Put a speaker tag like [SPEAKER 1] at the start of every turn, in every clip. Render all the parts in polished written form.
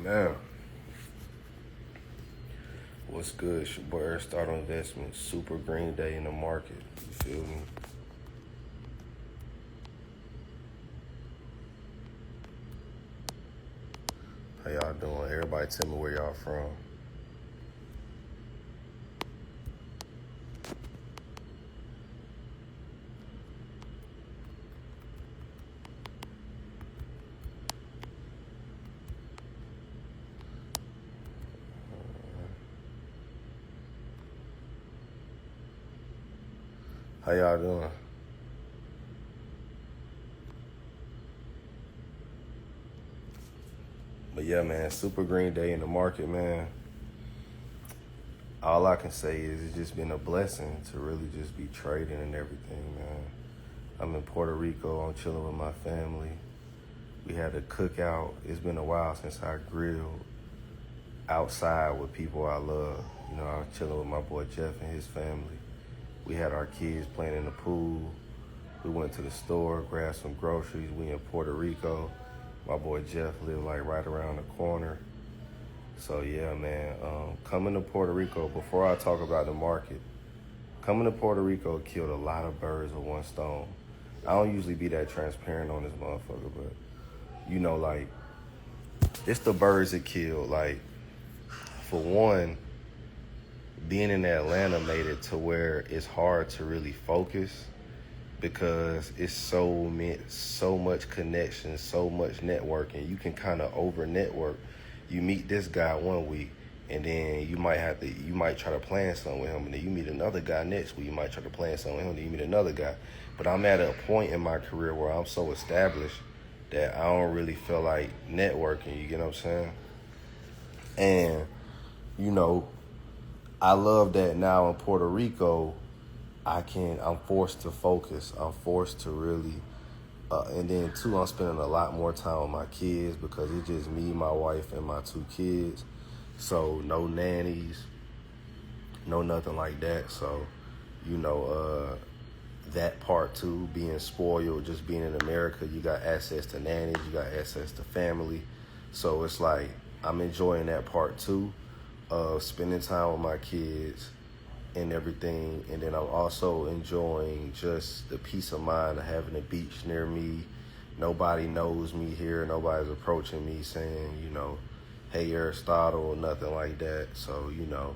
[SPEAKER 1] Now, what's good? It's your boy Aristotle Investments. Super green day in the market. You feel me? How y'all doing? Everybody tell me where y'all from. How y'all doing? But yeah, man, super green day in the market, man. All I can say is it's just been a blessing to really just be trading and everything, man. I'm in Puerto Rico. I'm chilling with my family. We had a cookout. It's been a while since I grilled outside with people I love. You know, I was chilling with my boy Jeff and his family. We had our kids playing in the pool. We went to the store, grabbed some groceries. We in Puerto Rico. My boy Jeff lived like right around the corner. So yeah, man, coming to Puerto Rico, before I talk about the market, coming to Puerto Rico killed a lot of birds with one stone. I don't usually be that transparent on this motherfucker, but you know, like, it's the birds it killed. Like, for one, being in Atlanta made it to where it's hard to really focus because it's so much connection, so much networking. You can kind of over network. You meet this guy one week, and then you might try to plan something with him, and then you meet another guy next week. You might try to plan something with him, and then you meet another guy. But I'm at a point in my career where I'm so established that I don't really feel like networking. You get what I'm saying? And you know, I love that now in Puerto Rico, I'm forced to focus. I'm forced to really, and then too, I'm spending a lot more time with my kids because it's just me, my wife, and my two kids. So no nannies, no nothing like that. So, you know, that part too, being spoiled, just being in America, you got access to nannies, you got access to family. So it's like, I'm enjoying that part too, of spending time with my kids and everything. And then I'm also enjoying just the peace of mind of having a beach near me. Nobody knows me here. Nobody's approaching me saying, you know, hey, Aristotle, or nothing like that. So, you know,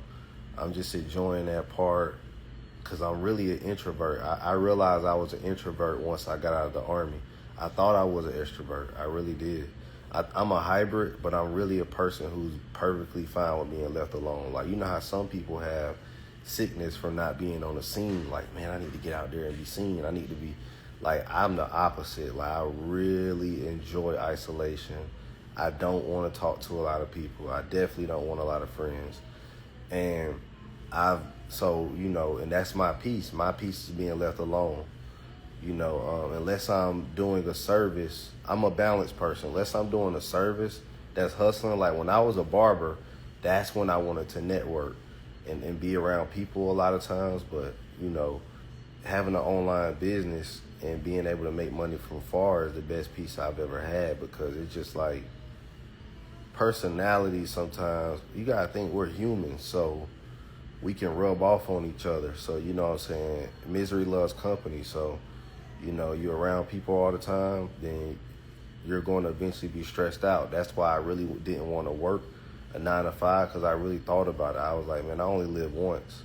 [SPEAKER 1] I'm just enjoying that part because I'm really an introvert. I realized I was an introvert once I got out of the Army. I thought I was an extrovert. I really did. I'm a hybrid, but I'm really a person who's perfectly fine with being left alone. Like, you know how some people have sickness from not being on the scene. Like, man, I need to get out there and be seen. I need to be, like, I'm the opposite. Like, I really enjoy isolation. I don't want to talk to a lot of people. I definitely don't want a lot of friends. And so, you know, and that's my peace. My peace is being left alone. You know, unless I'm doing a service, I'm a balanced person. Unless I'm doing a service that's hustling, like when I was a barber, that's when I wanted to network and be around people a lot of times. But, you know, having an online business and being able to make money from far is the best piece I've ever had, because it's just like personality sometimes. You got to think we're humans, so we can rub off on each other. So, you know what I'm saying? Misery loves company. So, you know, you're around people all the time, then you're going to eventually be stressed out. That's why I really didn't want to work a 9 to 5, because I really thought about it. I was like, man, I only live once.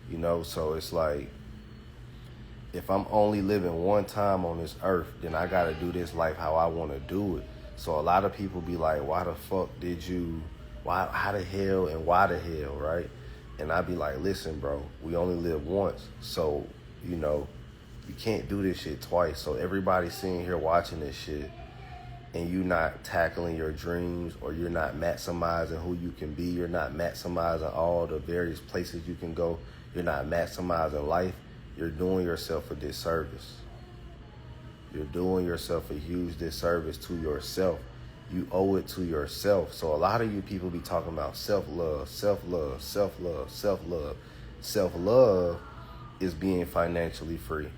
[SPEAKER 1] You know, so it's like, if I'm only living one time on this earth, then I got to do this life how I want to do it. So a lot of people be like, how the hell and why the hell, right? And I be like, listen, bro, we only live once. So, you know, you can't do this shit twice. So everybody sitting here watching this shit and you not tackling your dreams, or you're not maximizing who you can be, you're not maximizing all the various places you can go, you're not maximizing life, you're doing yourself a disservice. You're doing yourself a huge disservice to yourself. You owe it to yourself. So a lot of you people be talking about self-love, self-love, self-love, self-love. Self-love is being financially free,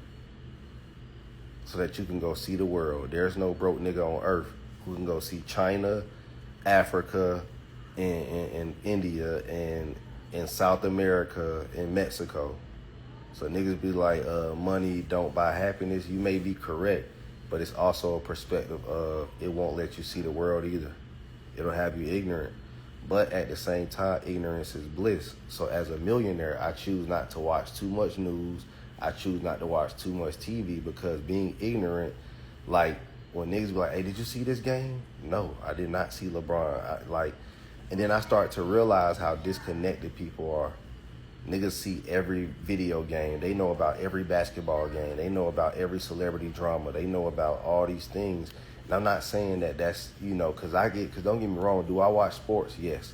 [SPEAKER 1] so that you can go see the world. There's no broke nigga on earth who can go see China, Africa and India and in South America and Mexico. So niggas be like, money don't buy happiness. You may be correct, but it's also a perspective of it won't let you see the world either. It'll have you ignorant. But at the same time, ignorance is bliss. So as a millionaire, I choose not to watch too much news. I choose not to watch too much TV because being ignorant, like when niggas be like, hey, did you see this game? No, I did not see LeBron. And then I start to realize how disconnected people are. Niggas see every video game. They know about every basketball game. They know about every celebrity drama. They know about all these things. And I'm not saying that that's, because don't get me wrong, do I watch sports? Yes.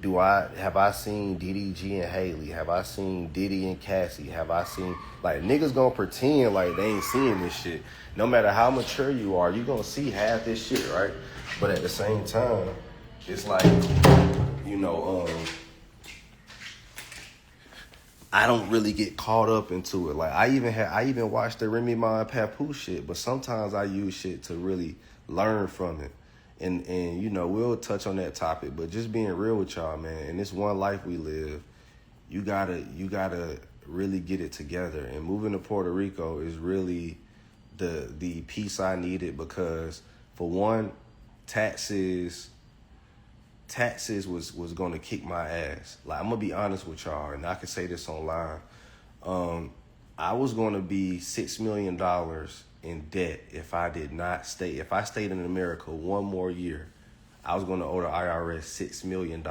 [SPEAKER 1] Have I seen DDG and Haley? Have I seen Diddy and Cassie? Have I seen, niggas gonna pretend like they ain't seeing this shit. No matter how mature you are, you gonna see half this shit, right? But at the same time, it's like, I don't really get caught up into it. Like I even watched the Remy Ma and Papoose shit, but sometimes I use shit to really learn from it. And we'll touch on that topic, but just being real with y'all, man, in this one life we live, you gotta really get it together. And moving to Puerto Rico is really the piece I needed because for one, taxes was gonna kick my ass. Like I'm gonna be honest with y'all, and I can say this online. I was gonna be $6 million in debt if I stayed in America one more year. I was gonna owe the IRS $6 million.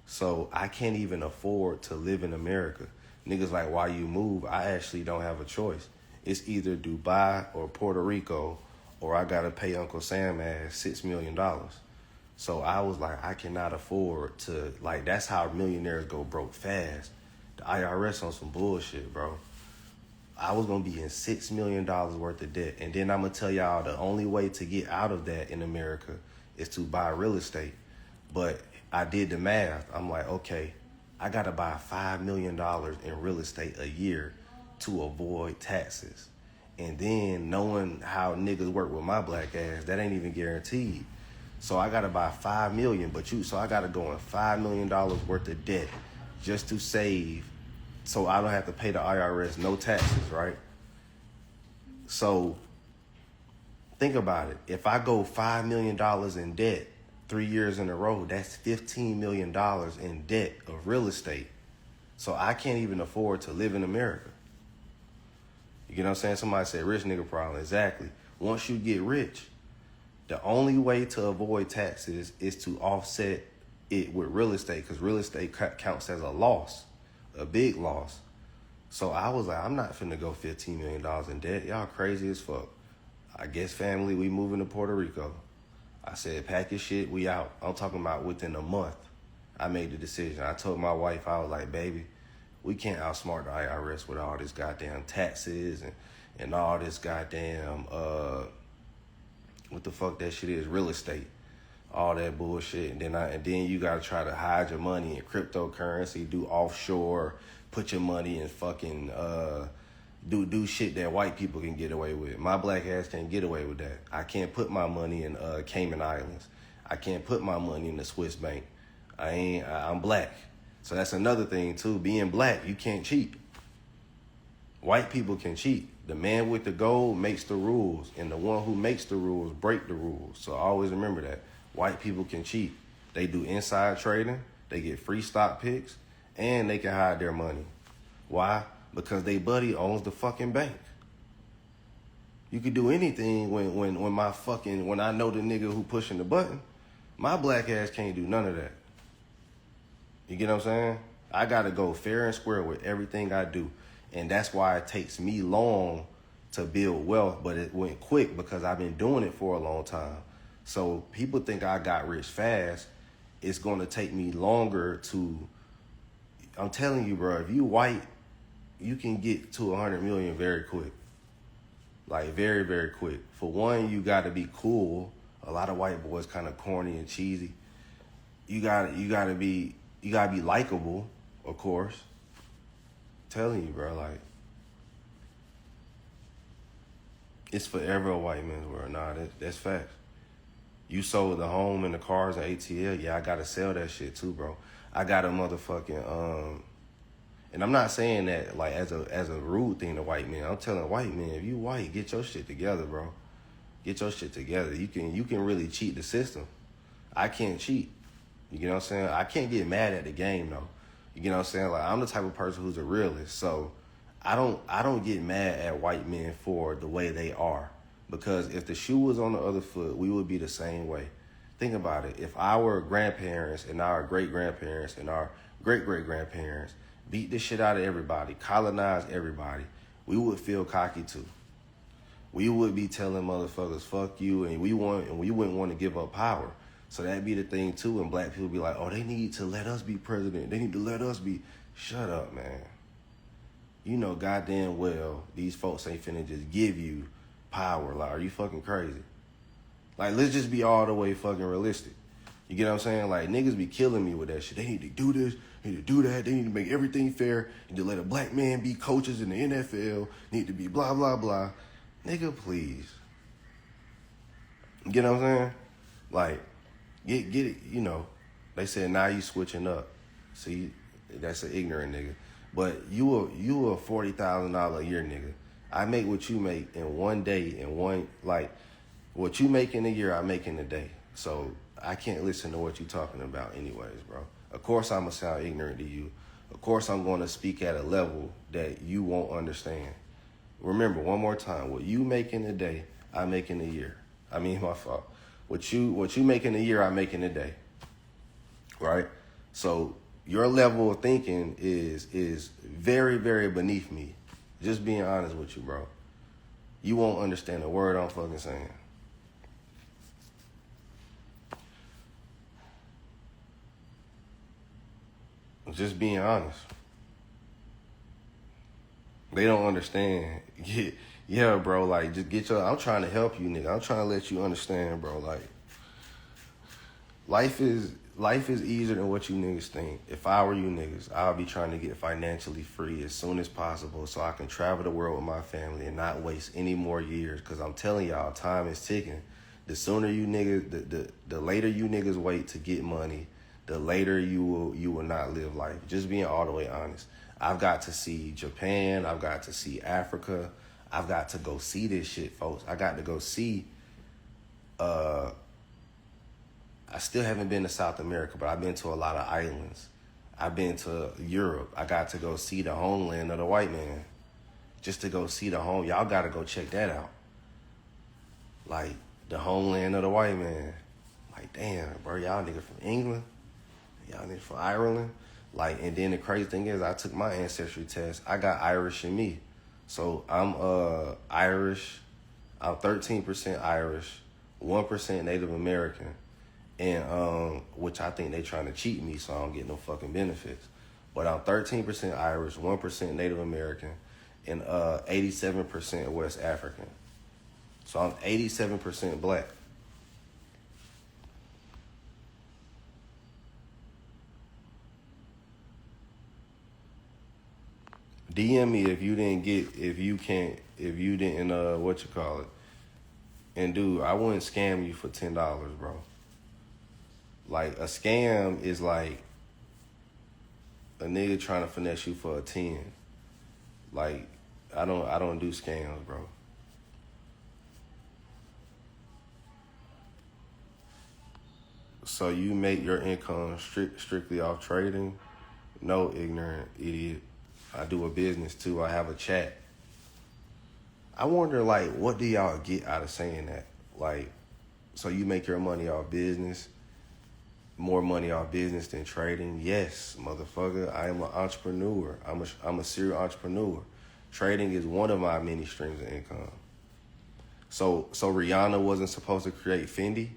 [SPEAKER 1] So I can't even afford to live in America. Niggas like, why you move? I actually don't have a choice. It's either Dubai or Puerto Rico, or I gotta pay Uncle Sam ass $6 million. So I was like, I cannot afford to, that's how millionaires go broke fast. The IRS on some bullshit, bro. I was going to be in $6 million worth of debt. And then I'm going to tell y'all the only way to get out of that in America is to buy real estate. But I did the math. I'm like, okay, I got to buy $5 million in real estate a year to avoid taxes. And then knowing how niggas work with my black ass, that ain't even guaranteed. So I gotta buy $5 million, so I gotta go in $5 million worth of debt just to save, so I don't have to pay the IRS no taxes, right? So think about it. If I go $5 million in debt 3 years in a row, that's $15 million in debt of real estate. So I can't even afford to live in America. You get what I'm saying? Somebody said rich nigga problem. Exactly. Once you get rich, the only way to avoid taxes is to offset it with real estate because real estate counts as a loss, a big loss. So I was like, I'm not finna go $15 million in debt. Y'all crazy as fuck. I guess family, we moving to Puerto Rico. I said, pack your shit, we out. I'm talking about within a month. I made the decision. I told my wife, I was like, baby, we can't outsmart the IRS with all this goddamn taxes and all this goddamn, what the fuck that shit is, real estate, all that bullshit. And then you gotta try to hide your money in cryptocurrency, do offshore, put your money in fucking, do shit that white people can get away with. My black ass can't get away with that. I can't put my money in Cayman Islands. I can't put my money in the Swiss bank. I'm black. So that's another thing too. Being black, you can't cheat. White people can cheat. The man with the gold makes the rules, and the one who makes the rules break the rules. So always remember that. White people can cheat. They do inside trading, they get free stock picks, and they can hide their money. Why? Because they buddy owns the fucking bank. You could do anything when I know the nigga who pushing the button. My black ass can't do none of that. You get what I'm saying? I gotta go fair and square with everything I do. And that's why it takes me long to build wealth, but it went quick because I've been doing it for a long time. So people think I got rich fast. It's going to take me longer I'm telling you, bro, if you white, you can get to 100 million very quick. Like very, very quick. For one, you got to be cool. A lot of white boys kind of corny and cheesy. You gotta be likable, of course. Telling you, bro, it's forever a white man's world. Nah, that's facts. You sold the home and the cars and ATL. Yeah, I gotta sell that shit too, bro. I got a motherfucking and I'm not saying that like as a rude thing to white men. I'm telling white men, if you white, get your shit together, bro. Get your shit together. You can really cheat the system. I can't cheat. You know what I'm saying? I can't get mad at the game though. You know what I'm saying? Like I'm the type of person who's a realist. So I don't get mad at white men for the way they are. Because if the shoe was on the other foot, we would be the same way. Think about it. If our grandparents and our great-grandparents and our great-great-grandparents beat the shit out of everybody, colonized everybody, we would feel cocky too. We would be telling motherfuckers, fuck you, and we wouldn't want to give up power. So that'd be the thing too, and black people be like, oh, they need to let us be president. They need to let us be. Shut up, man. You know goddamn well these folks ain't finna just give you power. Like, are you fucking crazy? Like, let's just be all the way fucking realistic. You get what I'm saying? Like, niggas be killing me with that shit. They need to do this, they need to do that, they need to make everything fair, need to let a black man be coaches in the NFL, need to be blah, blah, blah. Nigga, please. You get what I'm saying? Like, get it, you know. They said, now you switching up. See, that's an ignorant nigga. But you a $40,000 a year nigga. I make what you make in one day, what you make in a year, I make in a day. So I can't listen to what you talking about anyways, bro. Of course I'm going to sound ignorant to you. Of course I'm going to speak at a level that you won't understand. Remember, one more time, what you make in a day, I make in a year. I mean, my fault. What you make in a year, I make in a day. Right? So your level of thinking is very, very beneath me. Just being honest with you, bro. You won't understand a word I'm fucking saying. Just being honest. They don't understand. Yeah, bro, like, just get I'm trying to help you, nigga. I'm trying to let you understand, bro. Like, life is easier than what you niggas think. If I were you niggas, I'll be trying to get financially free as soon as possible so I can travel the world with my family and not waste any more years. Because I'm telling y'all, time is ticking. The sooner you niggas, the later you niggas wait to get money, the later you will not live life. Just being all the way honest. I've got to see Japan. I've got to see Africa. I've got to go see this shit, folks. I got to go see, I still haven't been to South America, but I've been to a lot of islands. I've been to Europe. I got to go see the homeland of the white man. Just to go see the home. Y'all got to go check that out. Like, the homeland of the white man. Like, damn, bro, y'all niggas from England. Y'all niggas from Ireland. Like, and then the crazy thing is, I took my ancestry test. I got Irish in me. So I'm Irish. I'm 13% Irish, 1% Native American, and which I think they trying to cheat me so I don't get no fucking benefits. But I'm 13% Irish, 1% Native American, and 87% West African. So I'm 87% black. DM me if you didn't, And dude, I wouldn't scam you for $10, bro. Like, a scam is like a nigga trying to finesse you for a 10. Like, I don't do scams, bro. So you make your income strictly off trading? No, ignorant idiot. I do a business too. I have a chat. I wonder, like, what do y'all get out of saying that? Like, so you make your money off business, more money off business than trading? Yes, motherfucker. I am an entrepreneur. I'm a serial entrepreneur. Trading is one of my many streams of income. So Rihanna wasn't supposed to create Fendi.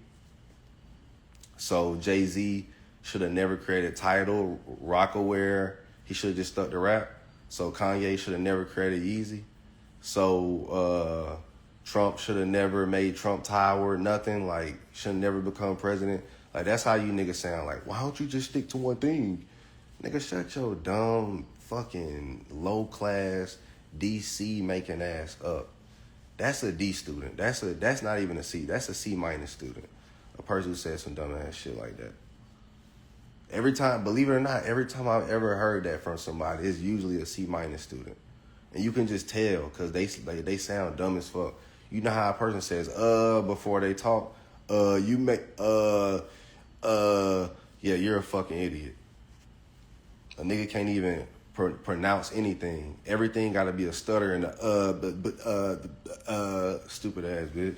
[SPEAKER 1] So Jay-Z should have never created Tidal, Rockaware. He should have just stuck to rap. So Kanye should have never created Yeezy. So Trump should have never made Trump Tower, nothing. Like, should have never become president. Like, that's how you niggas sound. Like, why don't you just stick to one thing? Nigga, shut your dumb, fucking, low-class, DC making ass up. That's a D student. That's not even a C. That's a C- student. a person who said some dumbass shit like that. Every time, believe it or not, every time I've ever heard that from somebody, it's usually a C- student. And you can just tell because they sound dumb as fuck. You know how a person says, before they talk? You make, yeah, you're a fucking idiot. A nigga can't even pronounce anything. Everything got to be a stutter and stupid ass bitch.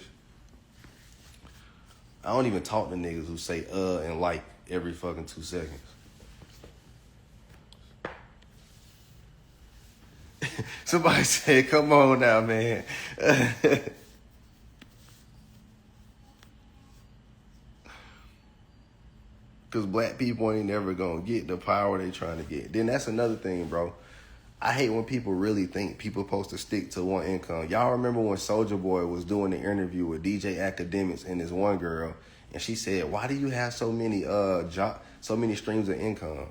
[SPEAKER 1] I don't even talk to niggas who say and like every fucking 2 seconds. Somebody said, come on now, man. Because black people ain't never going to get the power they trying to get. Then that's another thing, bro. I hate when people really think people supposed to stick to one income. Y'all remember when Soulja Boy was doing the interview with DJ Academics and this one girl, and she said, why do you have so many streams of income?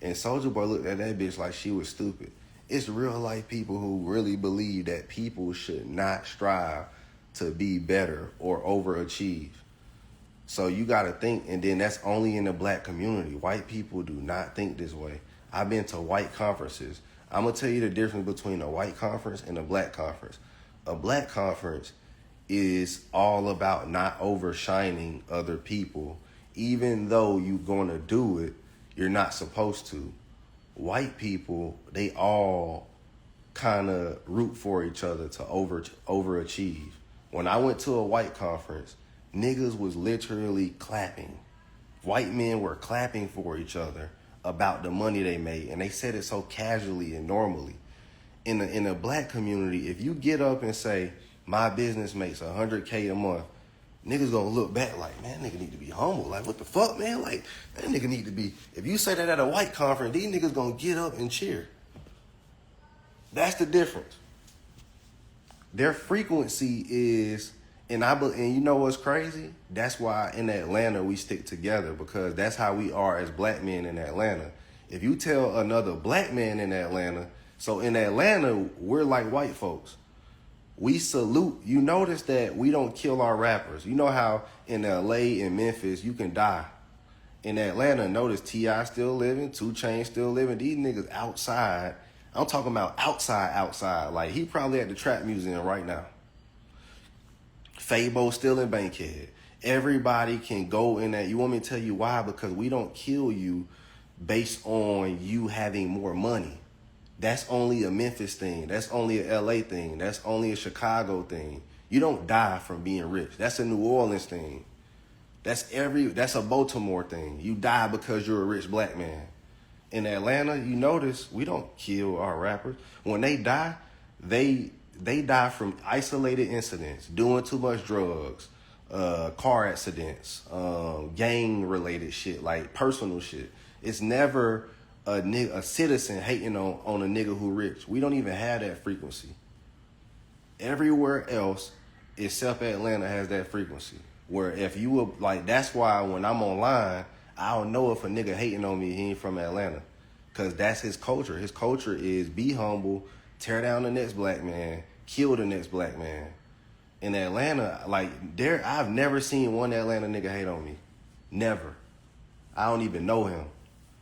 [SPEAKER 1] And Soulja Boy looked at that bitch like she was stupid. It's real life people who really believe that people should not strive to be better or overachieve. So you got to think, and then that's only in the black community. White people do not think this way. I've been to white conferences. I'm going to tell you the difference between a white conference and a black conference. A black conference is all about not overshining other people. Even though you're going to do it, you're not supposed to. White people, they all kind of root for each other to overachieve. When I went to a white conference, niggas was literally clapping. White men were clapping for each other about the money they made, and they said it so casually and normally. In the black community, if you get up and say, my business makes $100K a month, niggas gonna look back like, man, that nigga need to be humble. Like, what the fuck, man? Like, that nigga need to be, if you say that at a white conference, these niggas gonna get up and cheer. That's the difference. Their frequency is, and you know what's crazy? That's why in Atlanta we stick together, because that's how we are as black men in Atlanta. If you tell another black man in Atlanta, so in Atlanta, we're like white folks. We salute. You notice that we don't kill our rappers. You know how in LA and Memphis you can die. In Atlanta, notice T.I. still living, 2 Chainz still living. These niggas outside. I'm talking about outside. Like, he probably at the Trap Museum right now. Fabo still in Bankhead. Everybody can go in that. You want me to tell you why? Because we don't kill you based on you having more money. That's only a Memphis thing. That's only a LA thing. That's only a Chicago thing. You don't die from being rich. That's a New Orleans thing. That's a Baltimore thing. You die because you're a rich black man. In Atlanta, you notice we don't kill our rappers. When they die, they die from isolated incidents, doing too much drugs, car accidents, gang-related shit, like personal shit. It's never a citizen hating on a nigga who rich. We don't even have that frequency. Everywhere else, except Atlanta, has that frequency. Where if you were, like, that's why when I'm online, I don't know if a nigga hating on me, he ain't from Atlanta. Because that's his culture. His culture is be humble, tear down the next black man, kill the next black man. In Atlanta, like, I've never seen one Atlanta nigga hate on me. Never. I don't even know him.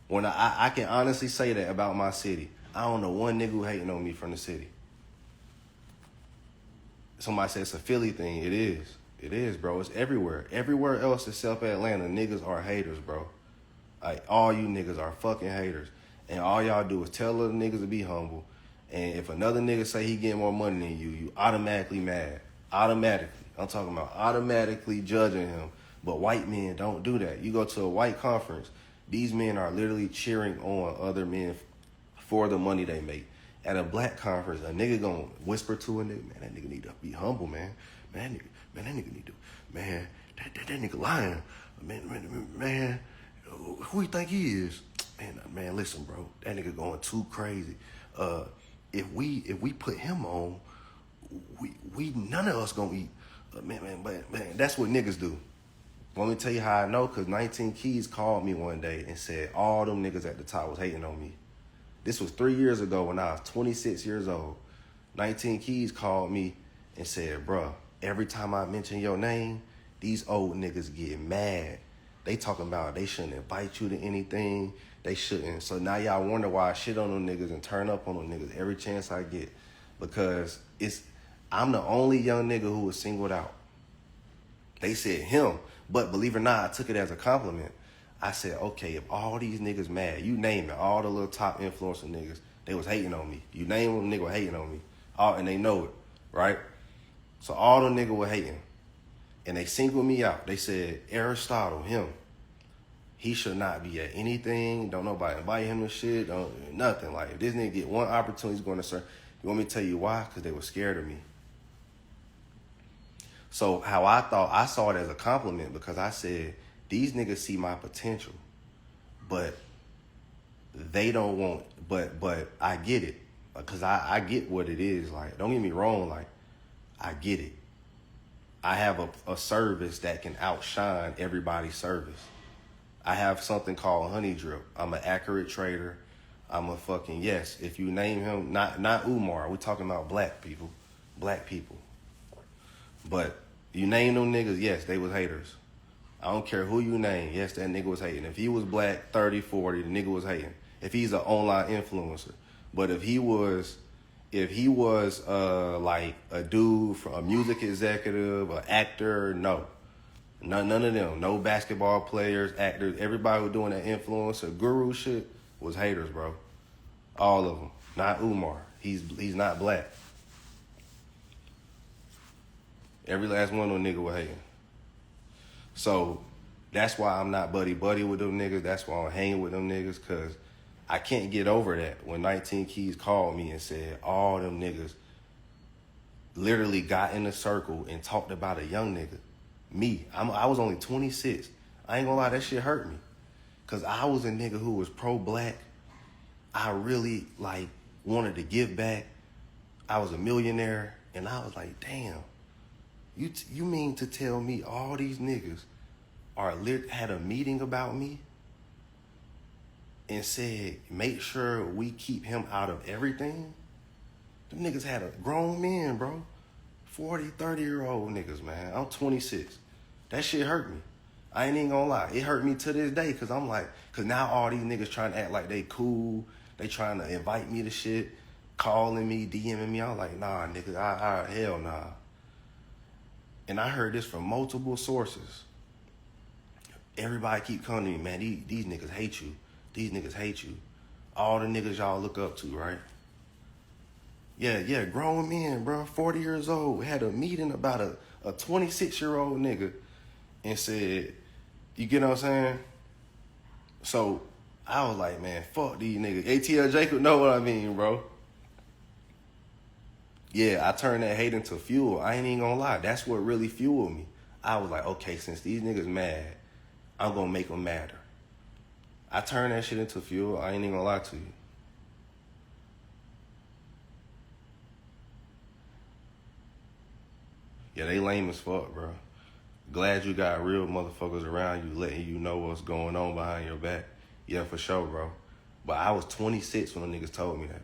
[SPEAKER 1] When I can honestly say that about my city. I don't know one nigga who hating on me from the city. Somebody said it's a Philly thing. It is. It is, bro. It's everywhere. Everywhere else except Atlanta, niggas are haters, bro. Like, all you niggas are fucking haters. And all y'all do is tell other niggas to be humble. And if another nigga say he getting more money than you, you automatically mad. Automatically. I'm talking about automatically judging him. But white men don't do that. You go to a white conference, these men are literally cheering on other men for the money they make. At a black conference, a nigga gonna whisper to a nigga, man, that nigga need to be humble, man. Man, that nigga need to, man, that nigga lying. Man, who you think he is? Man, listen, bro, that nigga going too crazy. If we put him on, we none of us gonna eat. Man, that's what niggas do. Let me tell you how I know, because 19 Keys called me one day and said all them niggas at the top was hating on me. This was 3 years ago when I was 26 years old. 19 Keys called me and said, bruh, every time I mention your name, these old niggas get mad. They talking about they shouldn't invite you to anything. They shouldn't. So now y'all wonder why I shit on them niggas and turn up on them niggas every chance I get. Because I'm the only young nigga who was singled out. They said him, but believe it or not, I took it as a compliment. I said, okay, if all these niggas mad, you name it, all the little top influencer niggas, they was hating on me. You name them, nigga was hating on me. And they know it, right? So all the niggas were hating. And they singled me out. They said, Aristotle, him, he should not be at anything. Don't nobody invite him to shit. Nothing. Like, if this nigga get one opportunity, he's going to serve. You want me to tell you why? Because they were scared of me. So how I saw it as a compliment because I said, these niggas see my potential, but they don't want, but I get it. Because I get what it is. Like, don't get me wrong. Like, I get it. I have a service that can outshine everybody's service. I have something called Honey Drip. I'm an accurate trader. I'm a fucking, yes, if you name him, not Umar. We're talking about black people. But you name them niggas, yes, they was haters. I don't care who you name. Yes, that nigga was hating. If he was black, 30, 40, the nigga was hating. If he's an online influencer. But if he was like a dude, a music executive, an actor, no. None of them. No basketball players, actors. Everybody who doing that influencer, guru shit was haters, bro. All of them. Not Umar. He's not black. Every last one of them niggas was hating. So that's why I'm not buddy with them niggas. That's why I'm hanging with them niggas, because I can't get over that. When 19 Keys called me and said all them niggas literally got in a circle and talked about a young nigga. Me. I was only 26. I ain't gonna lie, that shit hurt me. Because I was a nigga who was pro-black. I really, like, wanted to give back. I was a millionaire. And I was like, damn. You mean to tell me all these niggas had a meeting about me and said, make sure we keep him out of everything? Them niggas had a grown men, bro. 40, 30-year-old niggas, man. I'm 26. That shit hurt me. I ain't even gonna lie. It hurt me to this day, because I'm like, because now all these niggas trying to act like they cool. They trying to invite me to shit, calling me, DMing me. I'm like, nah, nigga, hell nah. And I heard this from multiple sources. Everybody keep coming to me, man, these niggas hate you. These niggas hate you. All the niggas y'all look up to, right? Yeah, grown men, bro, 40 years old, had a meeting about a 26-year-old nigga and said, you get what I'm saying? So I was like, man, fuck these niggas. ATL Jacob know what I mean, bro. Yeah, I turned that hate into fuel. I ain't even gonna lie. That's what really fueled me. I was like, okay, since these niggas mad, I'm gonna make them madder. I turned that shit into fuel. I ain't even gonna lie to you. Yeah, they lame as fuck, bro. Glad you got real motherfuckers around you letting you know what's going on behind your back. Yeah, for sure, bro. But I was 26 when the niggas told me that.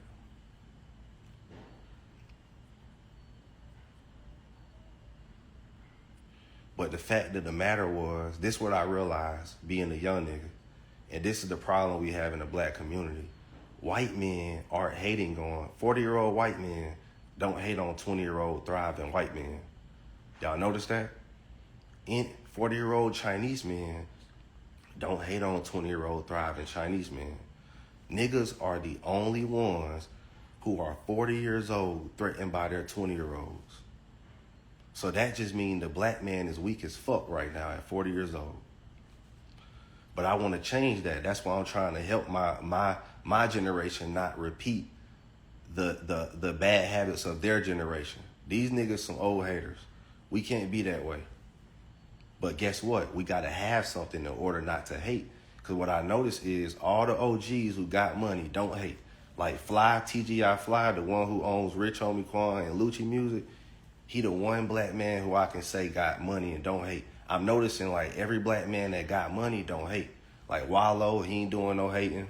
[SPEAKER 1] But the fact of the matter was, this is what I realized being a young nigga. And this is the problem we have in the black community. White men aren't hating on, 40-year-old white men don't hate on 20-year-old thriving white men. Y'all notice that? 40-year-old Chinese men don't hate on 20-year-old thriving Chinese men. Niggas are the only ones who are 40 years old threatened by their 20-year-olds. So that just means the black man is weak as fuck right now at 40 years old. But I want to change that. That's why I'm trying to help my generation not repeat the bad habits of their generation. These niggas some old haters. We can't be that way. But guess what? We got to have something in order not to hate. Because what I notice is all the OGs who got money don't hate. Like Fly, TGI Fly, the one who owns Rich Homie Quan and Lucci Music, he the one black man who I can say got money and don't hate. I'm noticing like every black man that got money don't hate. Like Wallow, he ain't doing no hating.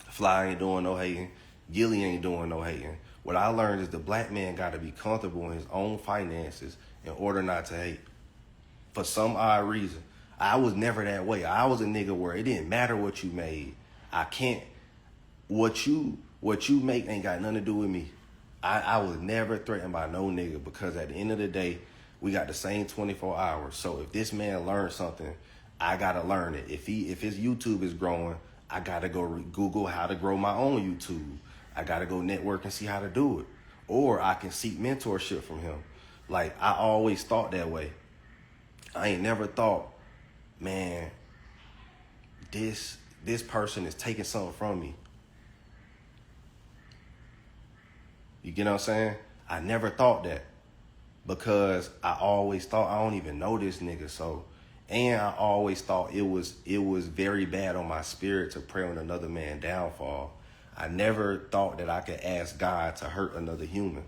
[SPEAKER 1] Fly ain't doing no hating. Gilly ain't doing no hating. What I learned is the black man got to be comfortable in his own finances in order not to hate. For some odd reason. I was never that way. I was a nigga where it didn't matter what you made. I can't, what you make ain't got nothing to do with me. I was never threatened by no nigga because at the end of the day, we got the same 24 hours. So if this man learned something, I gotta learn it. If his YouTube is growing, I gotta go Google how to grow my own YouTube. I gotta go network and see how to do it. Or I can seek mentorship from him. Like, I always thought that way. I ain't never thought, man, this person is taking something from me. You get what I'm saying? I never thought that because I always thought I don't even know this nigga. So, and I always thought it was very bad on my spirit to pray on another man's downfall. I never thought that I could ask God to hurt another human.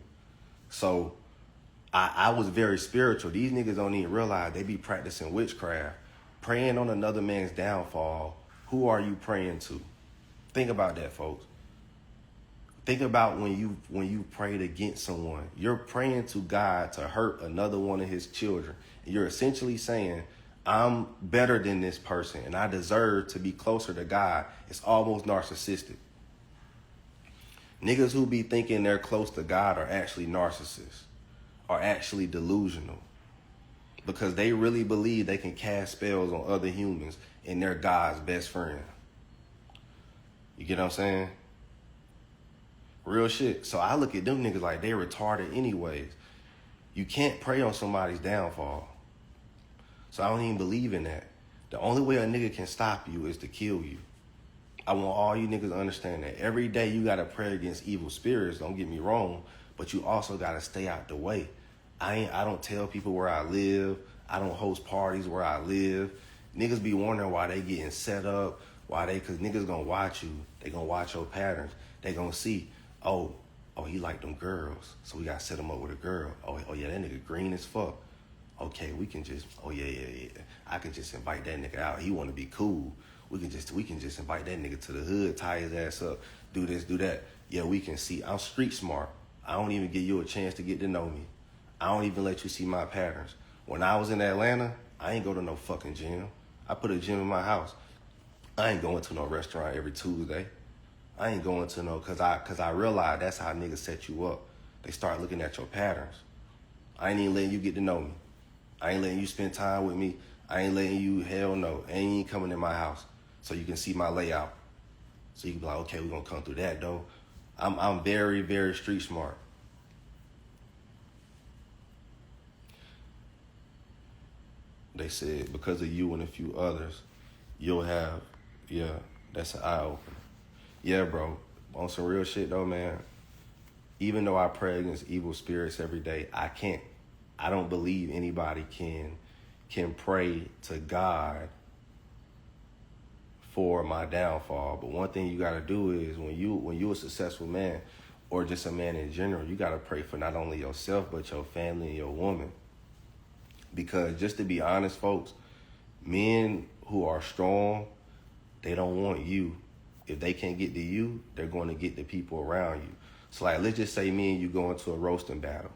[SPEAKER 1] So I was very spiritual. These niggas don't even realize they be practicing witchcraft, praying on another man's downfall. Who are you praying to? Think about that, folks. Think about when you prayed against someone. You're praying to God to hurt another one of his children. You're essentially saying, I'm better than this person and I deserve to be closer to God. It's almost narcissistic. Niggas who be thinking they're close to God are actually narcissists, are actually delusional, because they really believe they can cast spells on other humans and they're God's best friend. You get what I'm saying? Real shit. So I look at them niggas like they retarded anyways. You can't pray on somebody's downfall. So I don't even believe in that. The only way a nigga can stop you is to kill you. I want all you niggas to understand that. Every day you got to pray against evil spirits, don't get me wrong, but you also got to stay out the way. I don't tell people where I live. I don't host parties where I live. Niggas be wondering why they getting set up, cause niggas gonna watch you. They gonna watch your patterns. They gonna see, oh, he like them girls, so we gotta set him up with a girl. Oh yeah, that nigga green as fuck. Okay, we can just, yeah. I can just invite that nigga out. He want to be cool. We can just invite that nigga to the hood, tie his ass up, do this, do that. Yeah, we can see. I'm street smart. I don't even give you a chance to get to know me. I don't even let you see my patterns. When I was in Atlanta, I ain't go to no fucking gym. I put a gym in my house. I ain't going to no restaurant every Tuesday. I ain't going to no, cause I realized that's how niggas set you up. They start looking at your patterns. I ain't even letting you get to know me. I ain't letting you spend time with me. I ain't letting you, hell no. Ain't even coming in my house so you can see my layout. So you can be like, okay, we're gonna come through that though. I'm very, very street smart. They said because of you and a few others, you'll have, yeah, that's an eye opener. Yeah, bro, on some real shit though, man. Even though I pray against evil spirits every day, I don't believe anybody can pray to God for my downfall. But one thing you gotta do is when you a successful man, or just a man in general, you gotta pray for not only yourself but your family and your woman. Because just to be honest, folks, men who are strong, they don't want you. If they can't get to you, they're going to get the people around you. So like, let's just say me and you go into a roasting battle.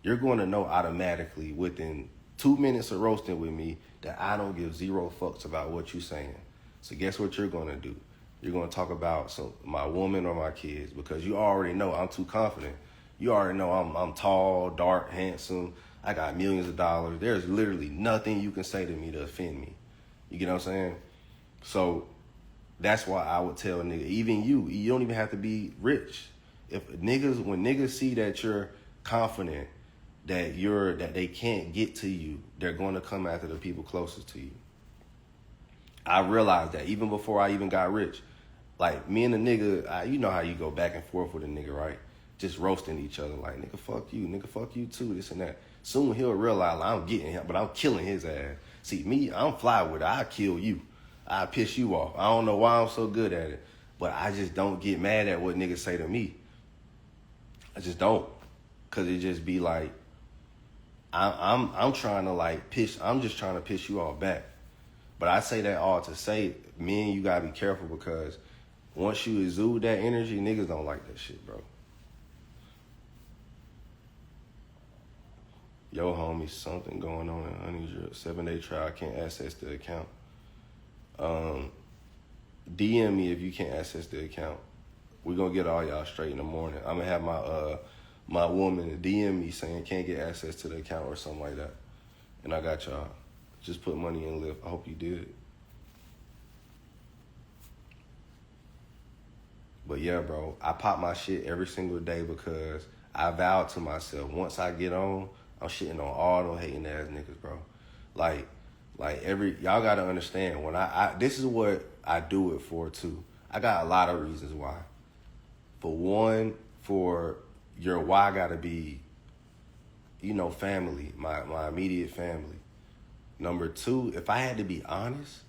[SPEAKER 1] You're going to know automatically within 2 minutes of roasting with me that I don't give zero fucks about what you're saying. So guess what you're going to do? You're going to talk about my woman or my kids, because you already know I'm too confident. You already know I'm tall, dark, handsome. I got millions of dollars. There's literally nothing you can say to me to offend me. You get what I'm saying? So that's why I would tell a nigga, even you don't even have to be rich. When niggas see that you're confident, that they can't get to you, they're going to come after the people closest to you. I realized that even before I even got rich. Like, me and a nigga, you know how you go back and forth with a nigga, right? Just roasting each other, like, nigga, fuck you too, this and that. Soon he'll realize I'm getting him, but I'm killing his ass. See, me, I'm fly with it. I kill you. I piss you off. I don't know why I'm so good at it, but I just don't get mad at what niggas say to me. I just don't, cause it just be like, I'm trying to like piss. I'm just trying to piss you all back. But I say that all to say, men, you gotta be careful, because once you exude that energy, niggas don't like that shit, bro. Yo, homie, something going on in Honey Drip. 7-day trial, I can't access the account. DM me if you can't access the account. We're going to get all y'all straight in the morning. I'm going to have my woman DM me saying can't get access to the account or something like that. And I got y'all. Just put money in Lyft. I hope you did. But yeah, bro, I pop my shit every single day because I vowed to myself, once I get on, I'm shitting on all those hating ass niggas, bro. Like y'all gotta understand, when this is what I do it for too. I got a lot of reasons why. For one, for your why gotta be, family, my immediate family. Number two, if I had to be honest,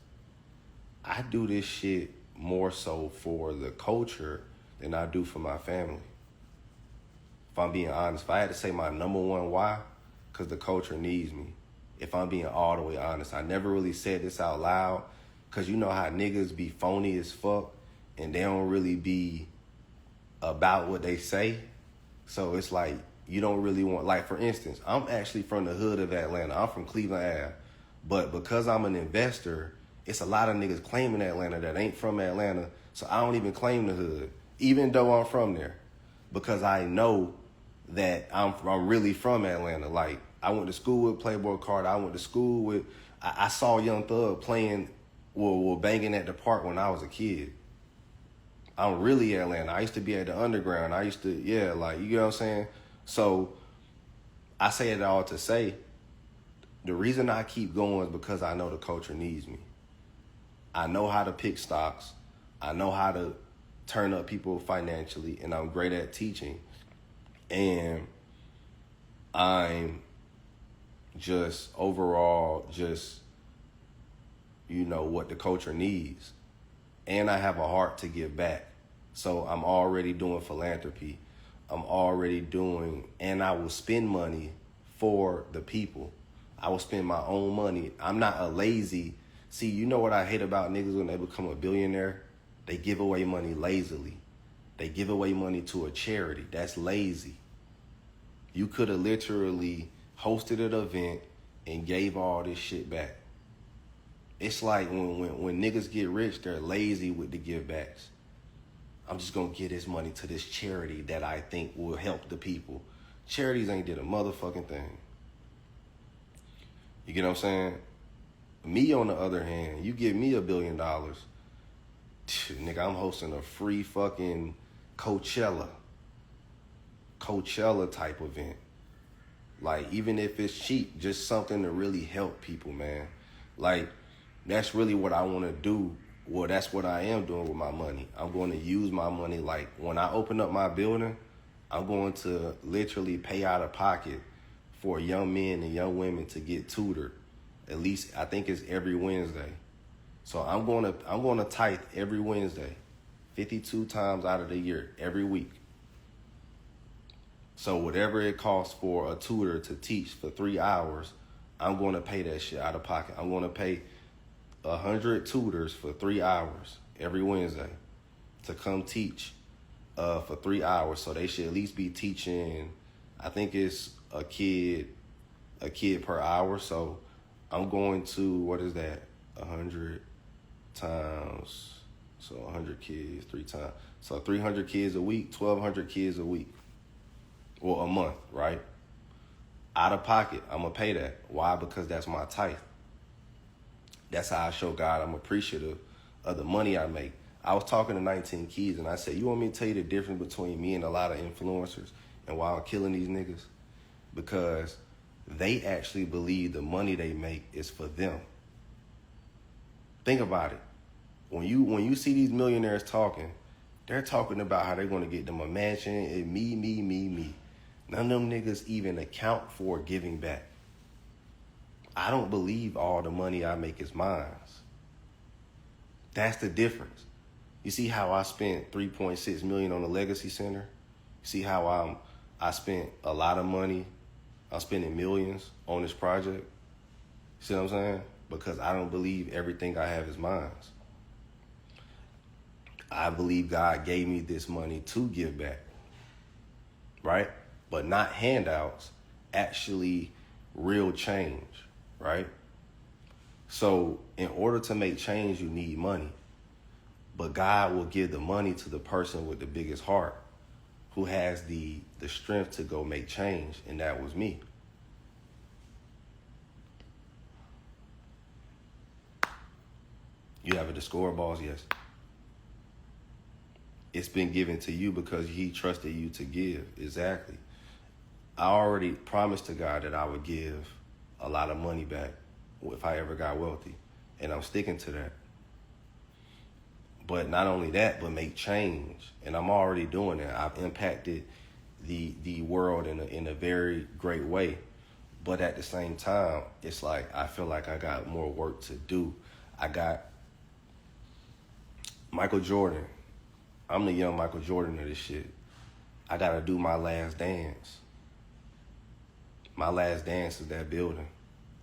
[SPEAKER 1] I do this shit more so for the culture than I do for my family. If I'm being honest, if I had to say my number one why, because the culture needs me. If I'm being all the way honest, I never really said this out loud, because you know how niggas be phony as fuck and they don't really be about what they say. So it's like, you don't really want, like for instance, I'm actually from the hood of Atlanta. I'm from Cleveland Ave. But because I'm an investor, it's a lot of niggas claiming Atlanta that ain't from Atlanta. So I don't even claim the hood, even though I'm from there. Because I know that I'm really from Atlanta. Like, I went to school with Playboy Carter. I went to school with, I saw Young Thug playing, banging at the park when I was a kid. I'm really Atlanta. I used to be at the underground. I used to, you know what I'm saying? So I say it all to say, the reason I keep going is because I know the culture needs me. I know how to pick stocks. I know how to turn up people financially, and I'm great at teaching. And I'm just overall what the culture needs. And I have a heart to give back. So I'm already doing philanthropy. I'm already doing, and I will spend money for the people. I will spend my own money. I'm not a lazy. See, you know what I hate about niggas when they become a billionaire? They give away money lazily. They give away money to a charity. That's lazy. You could have literally hosted an event and gave all this shit back. It's like when niggas get rich, they're lazy with the give backs. I'm just going to give this money to this charity that I think will help the people. Charities ain't did a motherfucking thing. You get what I'm saying? Me, on the other hand, you give me $1 billion, nigga, I'm hosting a free fucking Coachella type event. Like, even if it's cheap, just something to really help people, man. Like, that's really what I want to do. Well, that's what I am doing with my money. I'm going to use my money. Like, when I open up my building, I'm going to literally pay out of pocket for young men and young women to get tutored. At least, I think it's every Wednesday. So I'm going to tithe every Wednesday, 52 times out of the year, every week. So whatever it costs for a tutor to teach for 3 hours, I'm going to pay that shit out of pocket. I'm going to pay 100 tutors for 3 hours every Wednesday to come teach for 3 hours. So they should at least be teaching, I think it's a kid per hour. So I'm going to, what is that? 100 times, so 100 kids, 3 times. So 300 kids a week, 1,200 kids a week. Well, a month, right? Out of pocket, I'm going to pay that. Why? Because that's my tithe. That's how I show God I'm appreciative of the money I make. I was talking to 19 Keys, and I said, you want me to tell you the difference between me and a lot of influencers and why I'm killing these niggas? Because they actually believe the money they make is for them. Think about it. When you see these millionaires talking, they're talking about how they're going to get them a mansion and me. None of them niggas even account for giving back. I don't believe all the money I make is mine. That's the difference. You see how I spent $3.6 million on the Legacy Center? You see how I spent a lot of money? I'm spending millions on this project. See what I'm saying? Because I don't believe everything I have is mine. I believe God gave me this money to give back, right? But not handouts, actually real change, right? So in order to make change, you need money. But God will give the money to the person with the biggest heart, who has the strength to go make change, and that was me. You have a scoreballs, yes. It's been given to you because he trusted you to give. Exactly. I already promised to God that I would give a lot of money back if I ever got wealthy, and I'm sticking to that. But not only that, but make change, and I'm already doing that. I've impacted the world in a very great way, but at the same time, it's like I feel like I got more work to do. I got Michael Jordan. I'm the young Michael Jordan of this shit. I gotta do my last dance. My last dance is that building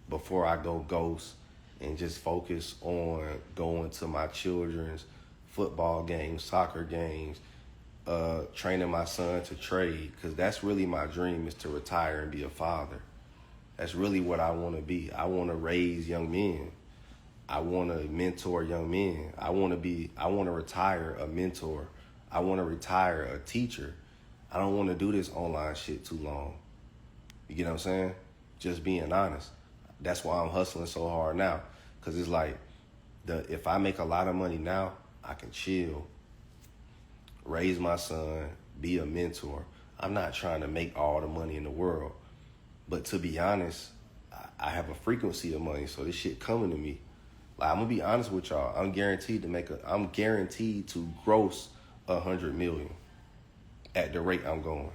[SPEAKER 1] before I go ghost and just focus on going to my children's football games, soccer games, training my son to trade, because that's really my dream, is to retire and be a father. That's really what I want to be. I want to raise young men. I want to mentor young men. I want to retire a mentor. I want to retire a teacher. I don't want to do this online shit too long. You get what I'm saying? Just being honest. That's why I'm hustling so hard now. Because it's like, if I make a lot of money now, I can chill, raise my son, be a mentor. I'm not trying to make all the money in the world. But to be honest, I have a frequency of money, so this shit coming to me. Like, I'm gonna be honest with y'all. I'm guaranteed to gross 100 million at the rate I'm going.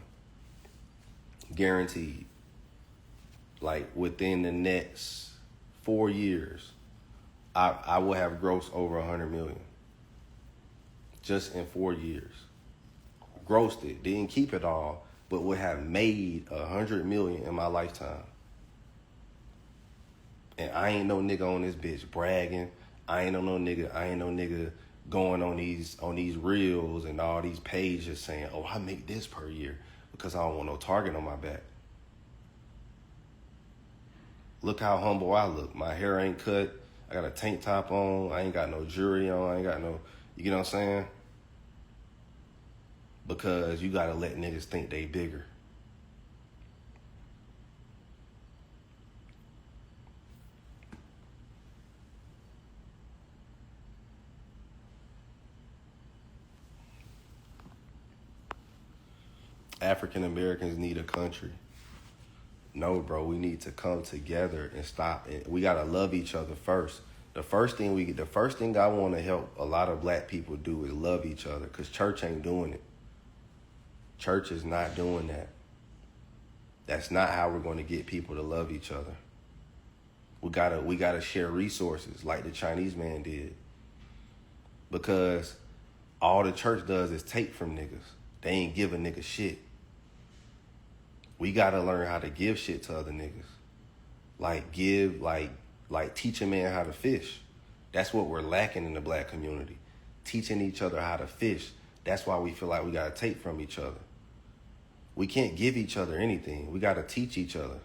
[SPEAKER 1] Guaranteed. Like, within the next 4 years, I will have grossed over 100 million. Just in 4 years. Grossed it, didn't keep it all, but would have made 100 million in my lifetime. And I ain't no nigga on this bitch bragging. I ain't no nigga going on these reels and all these pages saying, oh, I make this per year, because I don't want no target on my back. Look how humble I look. My hair ain't cut. I got a tank top on. I ain't got no jewelry on. I ain't got no, you get what I'm saying? Because you gotta let niggas think they bigger. African Americans need a country. No, bro, we need to come together and stop. We gotta love each other first. The first thing I want to help a lot of black people do is love each other, because church ain't doing it. Church is not doing that. That's not how we're going to get people to love each other. We gotta share resources like the Chinese man did, because all the church does is take from niggas. They ain't give a nigga shit. We gotta learn how to give shit to other niggas. Like teach a man how to fish. That's what we're lacking in the black community. Teaching each other how to fish. That's why we feel like we gotta take from each other. We can't give each other anything. We gotta teach each other.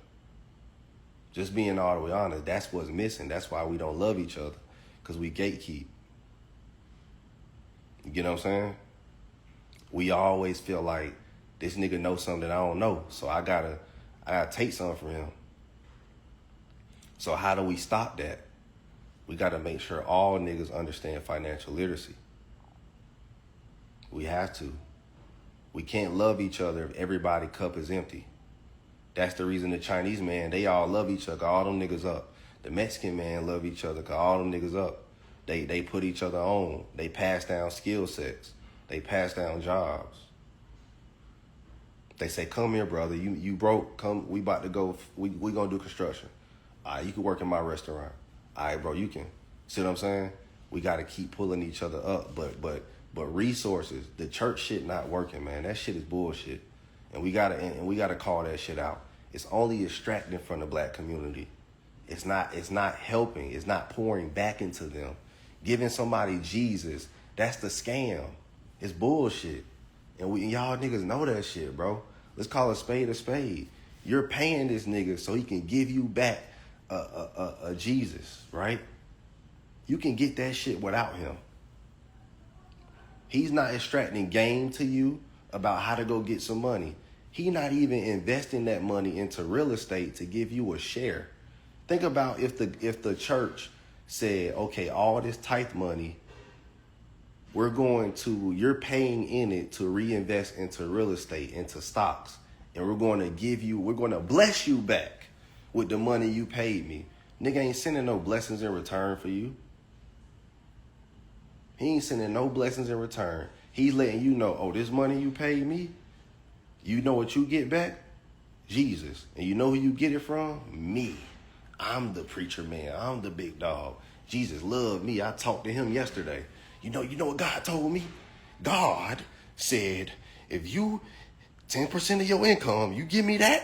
[SPEAKER 1] Just being all the way honest, that's what's missing. That's why we don't love each other, because we gatekeep. You get what I'm saying? We always feel like this nigga knows something I don't know, so I gotta take something from him. So how do we stop that? We gotta make sure all niggas understand financial literacy. We have to. We can't love each other if everybody's cup is empty. That's the reason the Chinese man, they all love each other, all them niggas up. The Mexican man love each other, cause all them niggas up. They put each other on. They pass down skill sets. They pass down jobs. They say, come here, brother. You broke. Come. We about to go. We gonna do construction. All right, you can work in my restaurant. All right, bro, you can. See what I'm saying? We got to keep pulling each other up. But resources, the church shit not working, man. That shit is bullshit. And we gotta call that shit out. It's only extracting from the black community. It's not helping. It's not pouring back into them. Giving somebody Jesus, that's the scam. It's bullshit. And y'all niggas know that shit, bro. Let's call a spade a spade. You're paying this nigga so he can give you back a Jesus, right? You can get that shit without him. He's not extracting game to you about how to go get some money. He not even investing that money into real estate to give you a share. Think about if the church said, okay, all this tithe money, you're paying in it to reinvest into real estate, into stocks, and we're going to bless you back with the money you paid me. Nigga ain't sending no blessings in return for you. He ain't sending no blessings in return. He's letting you know, oh, this money you paid me, you know what you get back? Jesus. And you know who you get it from? Me. I'm the preacher man. I'm the big dog. Jesus loved me. I talked to him yesterday. You know what God told me? God said, if you 10% of your income, you give me that,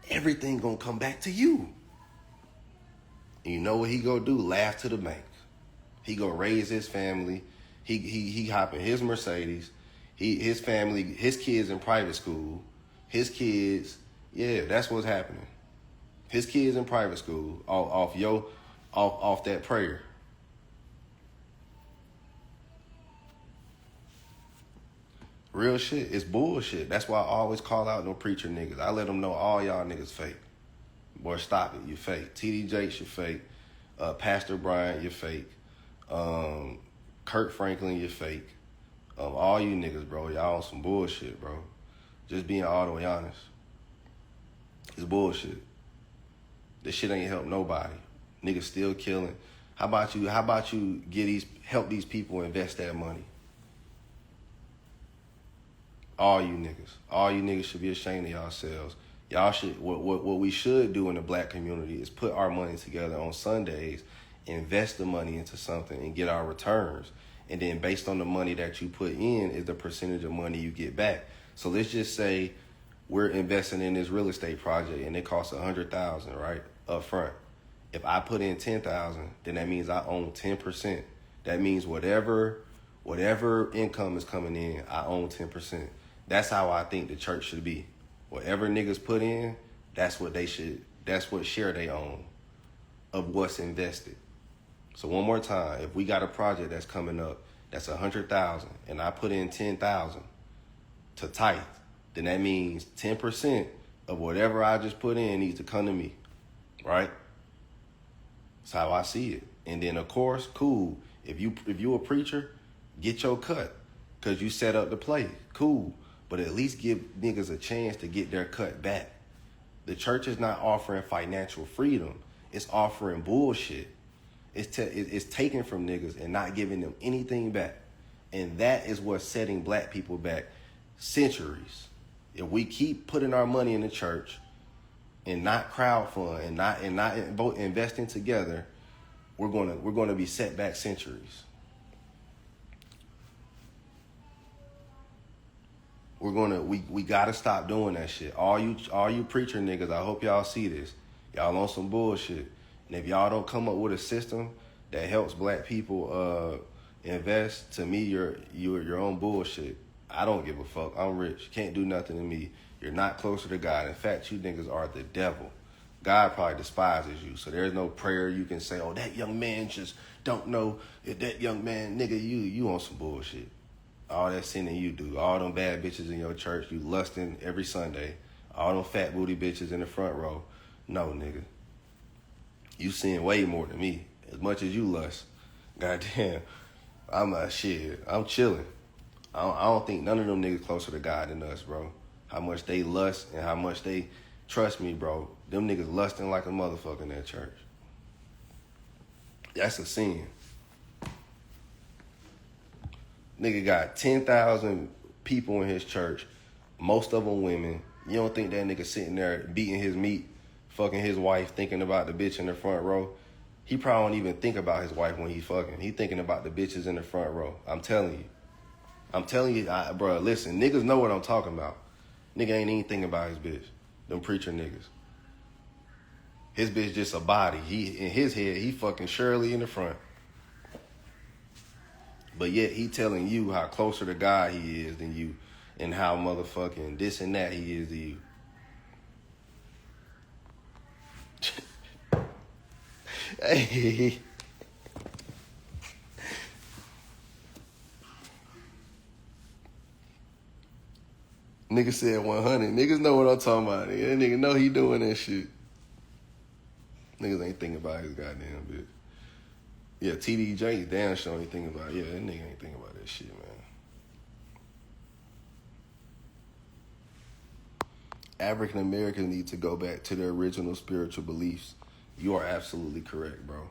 [SPEAKER 1] everything gonna come back to you. And you know what he gonna do? Laugh to the bank. He gonna raise his family. He hopping his Mercedes. His family, his kids in private school. His kids, yeah, that's what's happening. His kids in private school off that prayer. Real shit. It's bullshit. That's why I always call out no preacher niggas. I let them know all y'all niggas fake. Boy, stop it. You fake. TD Jakes, you fake. Pastor Bryant, you fake. Kurt Franklin, you fake. All you niggas, bro, y'all on some bullshit, bro. Just being all the way honest. It's bullshit. This shit ain't help nobody. Niggas still killing. How about you help these people invest that money? All you niggas should be ashamed of yourselves. Y'all should, what we should do in the black community is put our money together on Sundays, invest the money into something and get our returns. And then based on the money that you put in is the percentage of money you get back. So let's just say we're investing in this real estate project and it costs $100,000, right, up front. If I put in $10,000, then that means I own 10%. That means whatever income is coming in, I own 10%. That's how I think the church should be. Whatever niggas put in, that's what share they own of what's invested. So one more time, if we got a project that's coming up that's $100,000 and I put in $10,000 to tithe, then that means 10% of whatever I just put in needs to come to me, right? That's how I see it. And then of course, cool. If you a preacher, get your cut because you set up the play. Cool. But at least give niggas a chance to get their cut back. The church is not offering financial freedom. It's offering bullshit. It's taking from niggas and not giving them anything back. And that is what's setting black people back centuries. If we keep putting our money in the church and not crowdfund and not investing together, we're gonna be set back centuries. We gotta stop doing that shit. All you preacher niggas, I hope y'all see this. Y'all on some bullshit. And if y'all don't come up with a system that helps black people invest, to me, you're your own bullshit. I don't give a fuck. I'm rich. Can't do nothing to me. You're not closer to God. In fact, you niggas are the devil. God probably despises you. So there's no prayer you can say, oh, that young man just don't know. If that young man, nigga, you on some bullshit. All that sinning you do. All them bad bitches in your church, you lusting every Sunday. All them fat booty bitches in the front row. No, nigga. You sin way more than me. As much as you lust. Goddamn. I'm chilling. I don't think none of them niggas closer to God than us, bro. How much they lust and how much they trust me, bro. Them niggas lusting like a motherfucker in that church. That's a sin. Nigga got 10,000 people in his church, most of them women. You don't think that nigga sitting there beating his meat, fucking his wife, thinking about the bitch in the front row? He probably don't even think about his wife when he fucking. He thinking about the bitches in the front row. I'm telling you, bro, listen, niggas know what I'm talking about. Nigga ain't even thinking about his bitch. Them preacher niggas. His bitch just a body. In his head, he fucking Shirley in the front. But yet he telling you how closer to God he is than you and how motherfucking this and that he is to you. Hey. Nigga said 100. Niggas know what I'm talking about. That nigga know he doing that shit. Niggas ain't thinking about his goddamn bitch. Yeah, TDJ damn sure ain't thinking about it. Yeah, that nigga ain't thinking about that shit, man. African Americans need to go back to their original spiritual beliefs. You are absolutely correct, bro.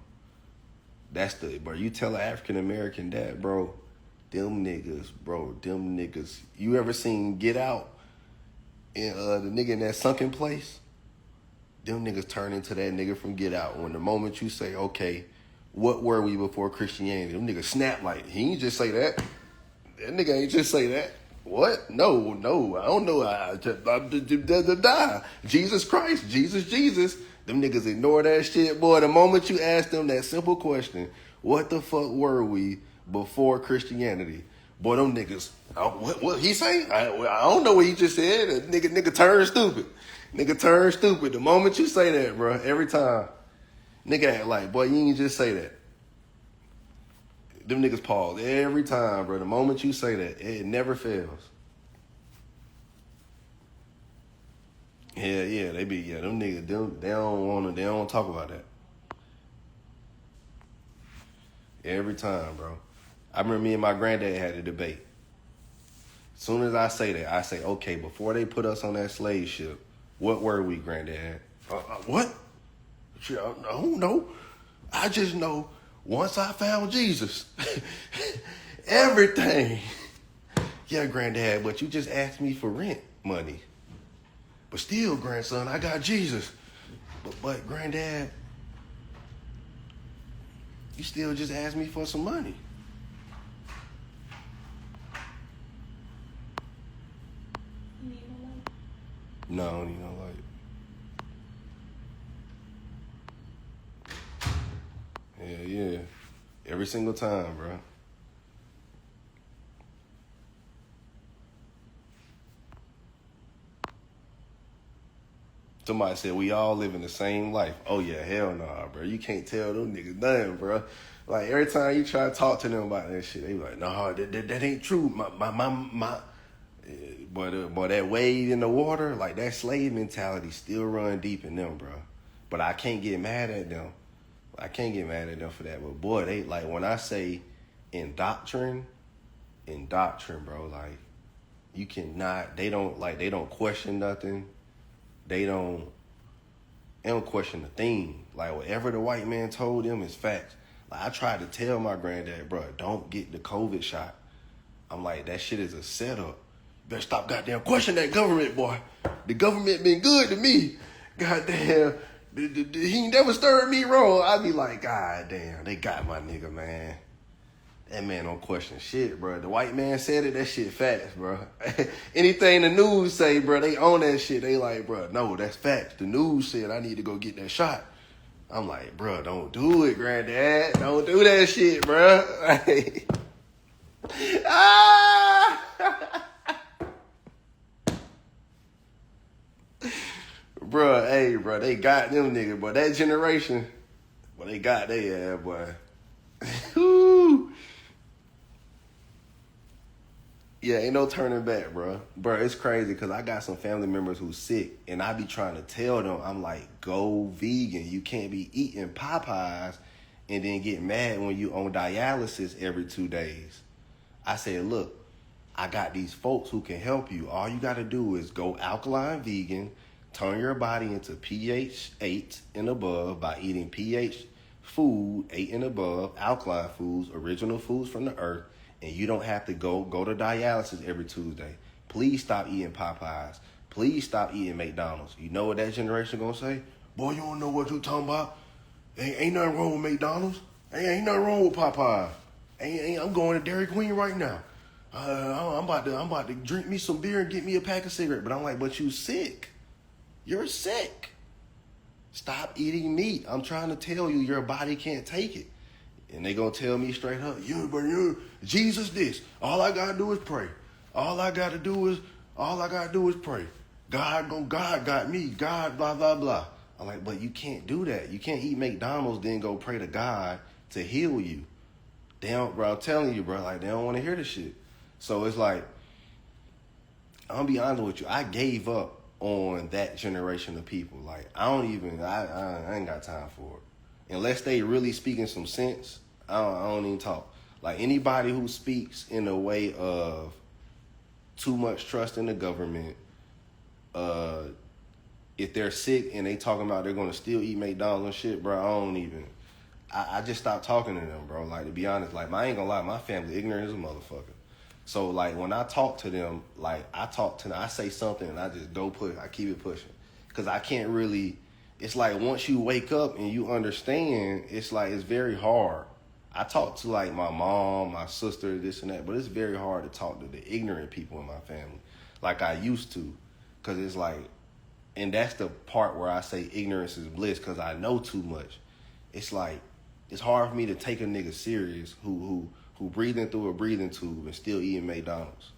[SPEAKER 1] Bro, you tell an African American that, bro, them niggas. You ever seen Get Out? And the nigga in that sunken place? Them niggas turn into that nigga from Get Out. When the moment you say, okay, what were we before Christianity? Them niggas snap like, he ain't just say that. That nigga ain't just say that. What? No, I don't know. Jesus Christ, Jesus. Them niggas ignore that shit, boy. The moment you ask them that simple question, what the fuck were we before Christianity? Boy, them niggas, what he say? I don't know what he just said. Nigga turn stupid. Nigga turn stupid. The moment you say that, bro, every time. Nigga act like, boy, you ain't just say that. Them niggas pause every time, bro. The moment you say that, it never fails. Yeah, them niggas, they don't talk about that. Every time, bro. I remember me and my granddad had a debate. As soon as I say that, I say, okay, before they put us on that slave ship, what were we, granddad? What? I don't know. I just know once I found Jesus, everything. Yeah, granddad, but you just asked me for rent money. But still, grandson, I got Jesus. But granddad, you still just asked me for some money.
[SPEAKER 2] You need no light?
[SPEAKER 1] No, I don't need no light. Yeah. Every single time, bro. Somebody said we all living the same life. Oh yeah, hell nah, bro. You can't tell them niggas nothing, bro. Like every time you try to talk to them about that shit, they be like, nah, that ain't true. Boy, that wade in the water, like that slave mentality still run deep in them, bro. But I can't get mad at them. I can't get mad at them for that. But boy, they like when I say indoctrine, bro, like you cannot, they don't question nothing. They don't question the thing. Like whatever the white man told them is facts. Like I tried to tell my granddad, bro, don't get the COVID shot. I'm like, that shit is a setup. You better stop goddamn questioning that government, boy. The government been good to me. Goddamn, he never stirred me wrong. I be like, God damn, they got my nigga, man. That man don't question shit, bro. The white man said it, that shit facts, bro. Anything the news say, bro, they own that shit. They like, bro, no, that's facts. The news said I need to go get that shot. I'm like, bro, don't do it, granddad. Don't do that shit, bro. Bro, they got them niggas, but that generation, they got their ass, boy. Woo. Yeah, ain't no turning back, bro. Bro, it's crazy because I got some family members who's sick, and I be trying to tell them, I'm like, go vegan. You can't be eating Popeyes and then get mad when you on dialysis every 2 days. I said, look, I got these folks who can help you. All you got to do is go alkaline vegan, turn your body into pH 8 and above by eating pH food 8 and above, alkaline foods, original foods from the earth, and you don't have to go to dialysis every Tuesday. Please stop eating Popeyes. Please stop eating McDonald's. You know what that generation gonna say? Boy, you don't know what you talking about. Ain't nothing wrong with McDonald's. Ain't nothing wrong with Popeyes. I'm going to Dairy Queen right now. I'm about to drink me some beer and get me a pack of cigarettes. But I'm like, but you sick. You're sick. Stop eating meat. I'm trying to tell you, your body can't take it. And they gonna tell me straight up, Jesus this. All I gotta do is pray. All I gotta do is pray. God got me. God blah blah blah. I'm like, but you can't do that. You can't eat McDonald's, then go pray to God to heal you. They don't, bro, I'm telling you, bro, like, they don't want to hear the shit. So it's like, I'm going to be honest with you. I gave up on that generation of people. Like, I ain't got time for it. Unless they really speaking some sense, I don't even talk. Like, anybody who speaks in a way of too much trust in the government, if they're sick and they talking about they're going to still eat McDonald's and shit, bro, I just stopped talking to them, bro. Like, to be honest, like, I ain't gonna lie, my family ignorant as a motherfucker. So, like, when I talk to them, like, I say something and I just I keep it pushing. Because I can't really, it's like once you wake up and you understand, it's like, it's very hard. I talk to, like, my mom, my sister, this and that, but it's very hard to talk to the ignorant people in my family like I used to. Because it's like, and that's the part where I say ignorance is bliss, because I know too much. It's like, it's hard for me to take a nigga serious who breathing through a breathing tube and still eating McDonald's.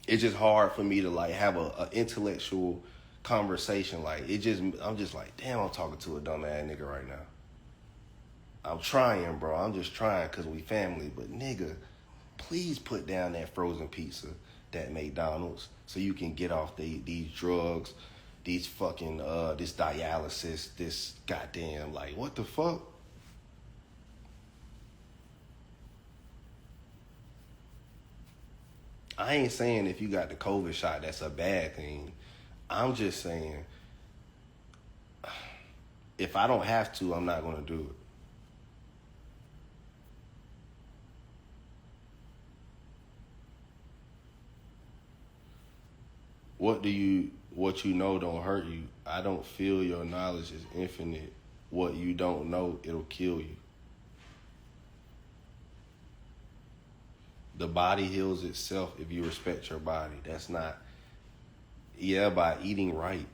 [SPEAKER 1] It's just hard for me to, like, have a intellectual conversation. Like, I'm just like, damn, I'm talking to a dumb ass nigga right now. I'm trying, bro. I'm just trying because we family. But nigga, please put down that frozen pizza, that McDonald's, so you can get off these drugs, these fucking, this dialysis, this goddamn, like, what the fuck? I ain't saying if you got the COVID shot, that's a bad thing. I'm just saying, if I don't have to, I'm not going to do it. What you know don't hurt you. I don't feel your knowledge is infinite. What you don't know, it'll kill you. The body heals itself if you respect your body. That's not, by eating right.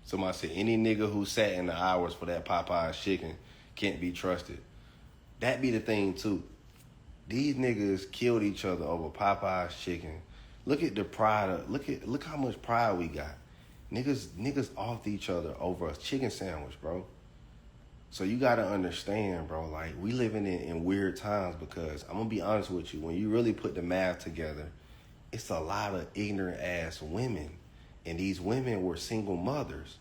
[SPEAKER 1] Somebody said, any nigga who sat in the hours for that Popeye's chicken can't be trusted. That be the thing, too. These niggas killed each other over Popeye's chicken. Look at the pride. Look how much pride we got. Niggas off each other over a chicken sandwich, bro. So you got to understand, bro, like, we living in weird times, because I'm going to be honest with you. When you really put the math together, it's a lot of ignorant ass women. And these women were single mothers.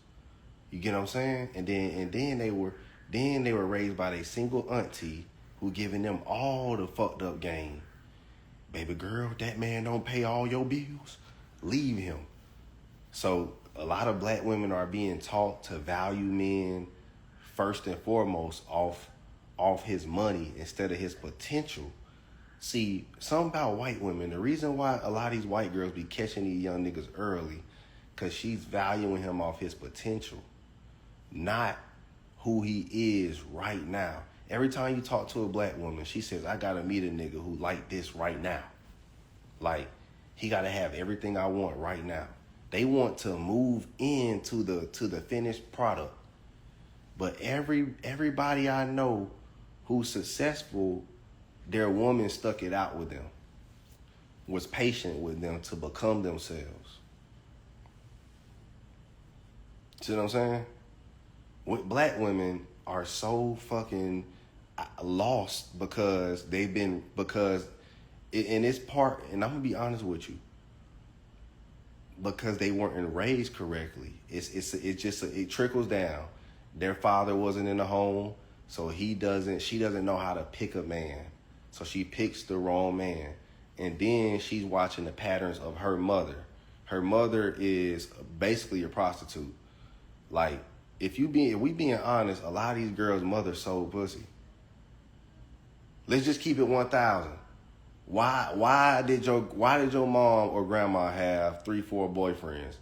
[SPEAKER 1] You get what I'm saying? And then they were raised by their single auntie who giving them all the fucked up game. Baby girl, that man don't pay all your bills. Leave him. So a lot of black women are being taught to value men first and foremost off his money instead of his potential. See, something about white women, the reason why a lot of these white girls be catching these young niggas early, because she's valuing him off his potential, not who he is right now. Every time you talk to a black woman, she says, I gotta meet a nigga who like this right now. Like, he gotta have everything I want right now. They want to move into the finished product. But everybody I know who's successful, their woman stuck it out with them, was patient with them to become themselves. See what I'm saying? Black women are so fucking lost because and it's part, and I'm gonna be honest with you, because they weren't raised correctly. It trickles down. Their father wasn't in the home, so she doesn't know how to pick a man. So she picks the wrong man. And then she's watching the patterns of her mother. Her mother is basically a prostitute. Like, if we being honest, a lot of these girls' mothers sold pussy. Let's just keep it 1,000. Why did your mom or grandma have 3-4 boyfriends?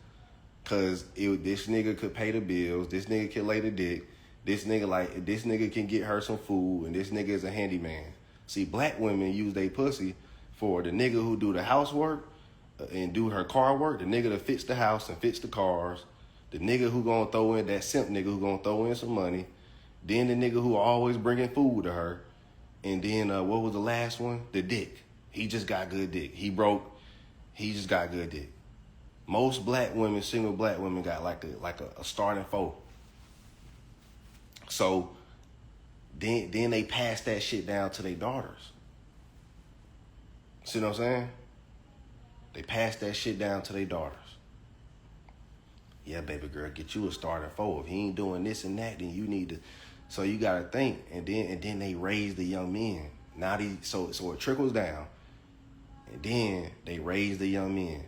[SPEAKER 1] Cause this nigga could pay the bills, this nigga can lay the dick, this nigga can get her some food, and this nigga is a handyman. See, black women use their pussy for the nigga who do the housework and do her car work, the nigga that fix the house and fix the cars, the nigga who gonna throw in, that simp nigga who gonna throw in some money, then the nigga who always bringing food to her, And then what was the last one? The dick. He just got good dick. He broke. He just got good dick. Most black women, single black women, got like a starting four. So then they pass that shit down to their daughters. See what I'm saying? They pass that shit down to their daughters. Yeah, baby girl, get you a starting four. If he ain't doing this and that, then you need to. So you gotta think, and then they raise the young men. Now so it trickles down, and then they raise the young men.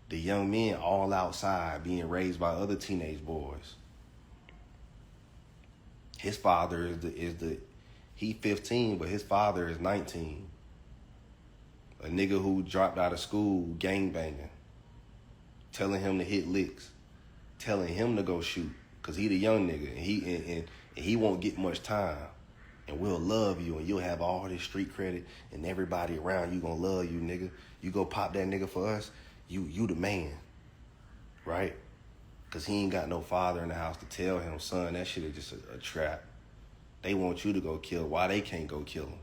[SPEAKER 1] The young men all outside being raised by other teenage boys. His father he 15, but his father is 19. A nigga who dropped out of school gangbanging, telling him to hit licks, telling him to go shoot, cause he the young nigga and he won't get much time, and we'll love you and you'll have all this street credit and everybody around you gonna love you, nigga. You go pop that nigga for us, you the man, right? Cause he ain't got no father in the house to tell him, son, that shit is just a trap. They want you to go kill. Why they can't go kill him?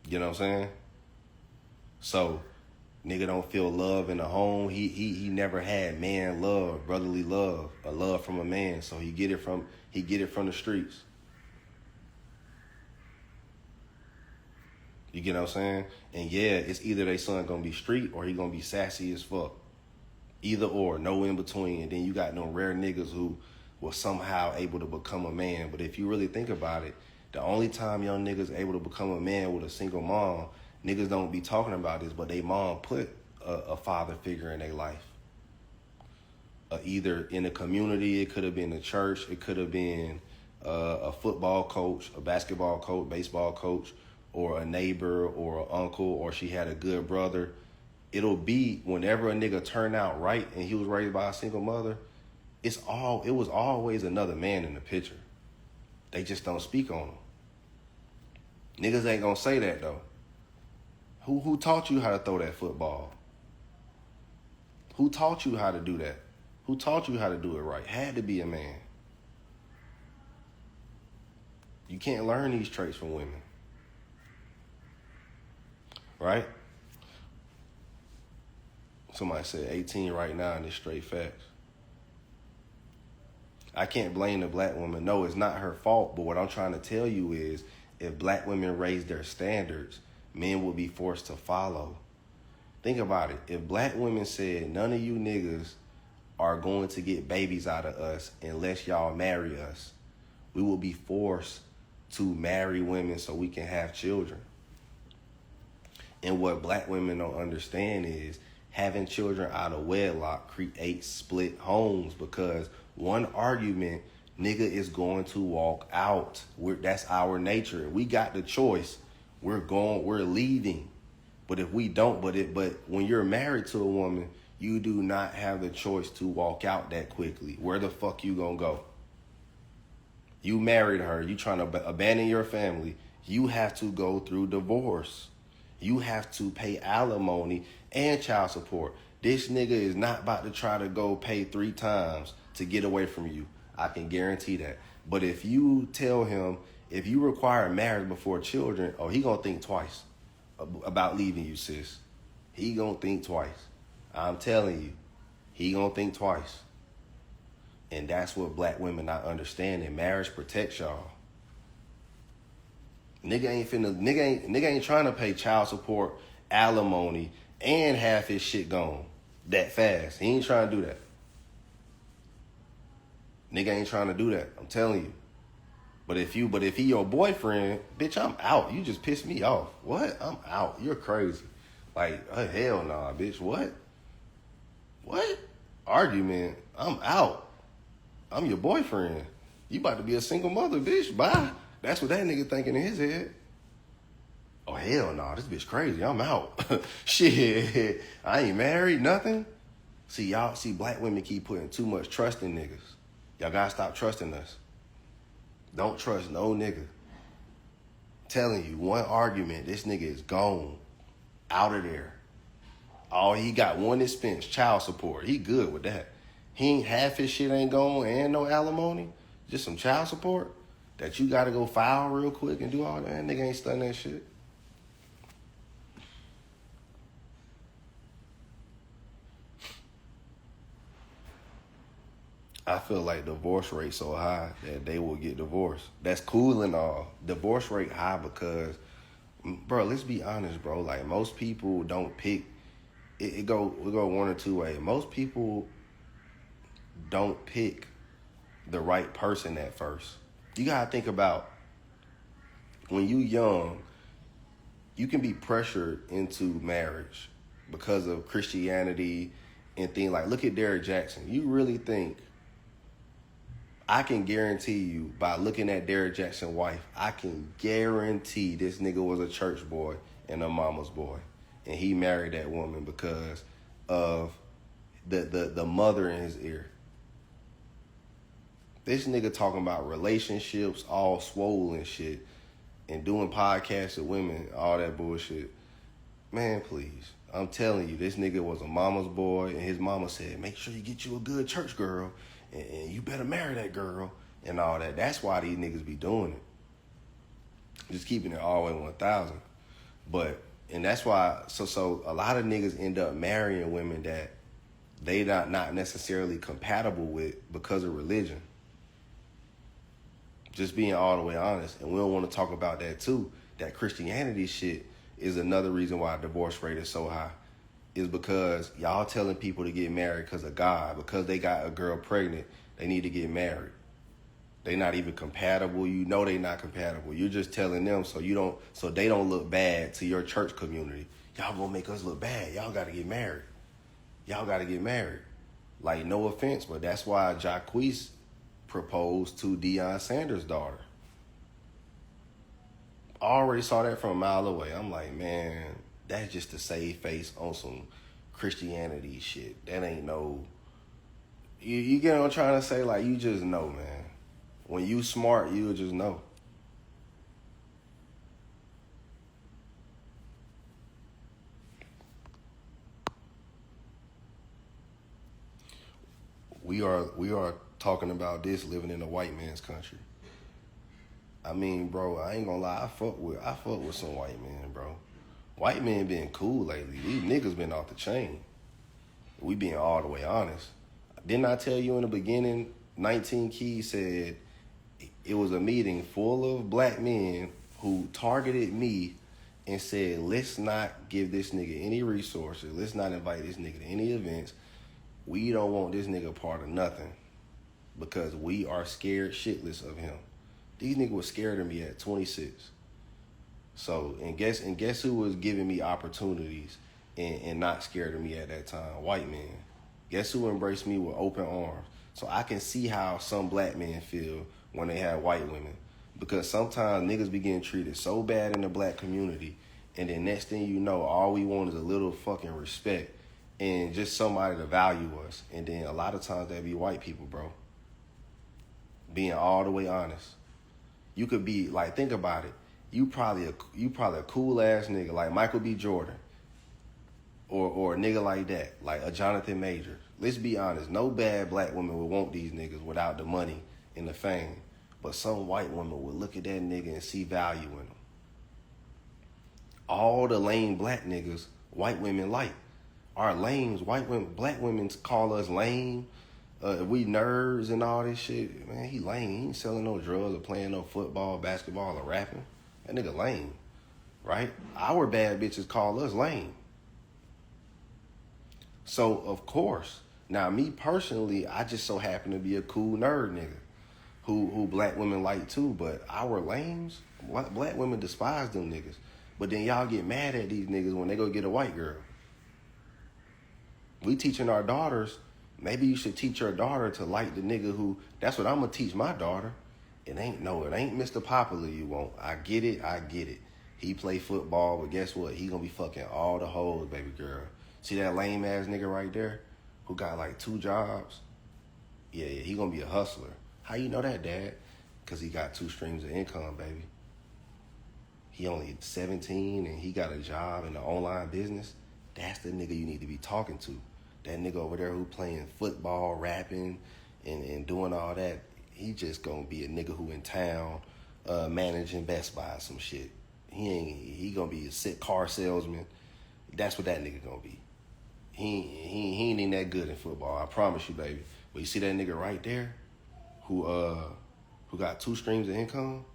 [SPEAKER 1] You know what I'm saying? So, nigga don't feel love in the home. He never had man love, brotherly love, a love from a man. So he get it from the streets. You get what I'm saying? And yeah, it's either they son gonna be street or he gonna be sassy as fuck. Either or, no in between. And then you got no rare niggas who was somehow able to become a man. But if you really think about it, the only time young niggas able to become a man with a single mom, niggas don't be talking about this, but they mom put a father figure in their life. Either in the community, it could have been the church, it could have been a football coach, a basketball coach, baseball coach, or a neighbor or an uncle, or she had a good brother. It'll be whenever a nigga turned out right and he was raised by a single mother, it was always another man in the picture. They just don't speak on him. Niggas ain't gonna say that though. Who taught you how to throw that football? Who taught you how to do that? Who taught you how to do it right? Had to be a man. You can't learn these traits from women. Right? Somebody said 18 right now and it's straight facts. I can't blame the black woman. No, it's not her fault. But what I'm trying to tell you is if black women raise their standards, men will be forced to follow. Think about it. If black women said none of you niggas are going to get babies out of us unless y'all marry us, we will be forced to marry women so we can have children. And what black women don't understand is having children out of wedlock creates split homes because one argument, nigga is going to walk out. That's our nature. We got the choice. We're leaving. But if we don't, but when you're married to a woman, you do not have the choice to walk out that quickly. Where the fuck you gonna go? You married her. You trying to abandon your family. You have to go through divorce. You have to pay alimony and child support. This nigga is not about to try to go pay 3 times to get away from you. I can guarantee that. But if you tell him, if you require marriage before children, he gonna think twice about leaving you, sis. He gonna think twice. I'm telling you, he gonna think twice. And that's what black women not understanding. Marriage protects y'all. Nigga ain't trying to pay child support, alimony, and have his shit gone that fast. He ain't trying to do that. Nigga ain't trying to do that. I'm telling you. But if he your boyfriend, bitch, I'm out. You just pissed me off. What? I'm out. You're crazy. Like, hell nah, bitch. What? Argument. I'm out. I'm your boyfriend. You about to be a single mother, bitch. Bye. That's what that nigga thinking in his head. Oh, hell nah. This bitch crazy. I'm out. Shit. I ain't married, nothing. See, black women keep putting too much trust in niggas. Y'all gotta stop trusting us. Don't trust no nigga. Telling you, one argument, this nigga is gone. Out of there. All he got one expense, child support. He good with that. He ain't half his shit ain't gone and no alimony. Just some child support. that you gotta go file real quick and do all that. That nigga ain't studying that shit. I feel like divorce rate so high that they will get divorced. That's cool and all. Divorce rate high because, bro, let's be honest, bro. Like, most people don't pick. It go one or two ways. Most people don't pick the right person at first. You gotta think about when you young, you can be pressured into marriage because of Christianity and things like, look at Derrick Jackson. You really think, I can guarantee you by looking at Derrick Jackson's wife, I can guarantee this nigga was a church boy and a mama's boy. And he married that woman because of the mother in his ear. This nigga talking about relationships, all swole and shit, and doing podcasts with women, all that bullshit. Man, please. I'm telling you, this nigga was a mama's boy, and his mama said, make sure you get you a good church girl, and you better marry that girl, and all that. That's why these niggas be doing it. Just keeping it all the way 1,000. But, and that's why, so a lot of niggas end up marrying women that they not necessarily compatible with because of religion. Just being all the way honest. And we don't want to talk about that too. That Christianity shit is another reason why divorce rate is so high. Is because y'all telling people to get married because of God. Because they got a girl pregnant, they need to get married. They not even compatible. You know they not compatible. You're just telling them so they don't look bad to your church community. Y'all gonna make us look bad. Y'all gotta get married. Y'all gotta get married. Like, no offense, but that's why Jacquees proposed to Deion Sanders' daughter. I already saw that from a mile away. I'm like, man, that's just to save face on some Christianity shit. That ain't no... You get what I'm trying to say? Like, you just know, man. When you smart, you'll just know. We are talking about this living in a white man's country. I mean, bro, I ain't gonna lie. I fuck with some white men, bro. White men been cool lately. These niggas been off the chain. We being all the way honest. Didn't I tell you in the beginning, 19 Keys said it was a meeting full of black men who targeted me and said, let's not give this nigga any resources. Let's not invite this nigga to any events. We don't want this nigga part of nothing because we are scared shitless of him. These niggas was scared of me at 26. So, and guess who was giving me opportunities and not scared of me at that time? White men. Guess who embraced me with open arms? So I can see how some black men feel when they have white women. Because sometimes niggas be getting treated so bad in the black community, and then next thing you know, all we want is a little fucking respect and just somebody to value us. And then a lot of times that be white people, bro. Being all the way honest. You could be like, think about it. You probably a cool ass nigga like Michael B. Jordan, or a nigga like that, like a Jonathan Majors. Let's be honest. No bad black woman would want these niggas without the money and the fame. But some white woman would look at that nigga and see value in him. All the lame black niggas, white women like. Our lames, black women call us lame. We nerds and all this shit. Man, he lame. He ain't selling no drugs or playing no football, basketball, or rapping. That nigga lame, right? Our bad bitches call us lame. So, of course, now me personally, I just so happen to be a cool nerd nigga who black women like too, but our lames, black women despise them niggas. But then y'all get mad at these niggas when they go get a white girl. We teaching our daughters, maybe you should teach your daughter to like the nigga who, that's what I'm going to teach my daughter. It ain't Mr. Popular you want. I get it. He play football, but guess what? He going to be fucking all the hoes, baby girl. See that lame ass nigga right there who got like 2 jobs? Yeah, he going to be a hustler. How you know that, Dad? Because he got 2 streams of income, baby. He only 17 and he got a job in the online business. That's the nigga you need to be talking to. That nigga over there who playing football, rapping, and doing all that, he just gonna be a nigga who in town managing Best Buy or some shit. He gonna be a sick car salesman. That's what that nigga gonna be. He ain't even that good in football. I promise you, baby. But you see that nigga right there, who got 2 streams of income,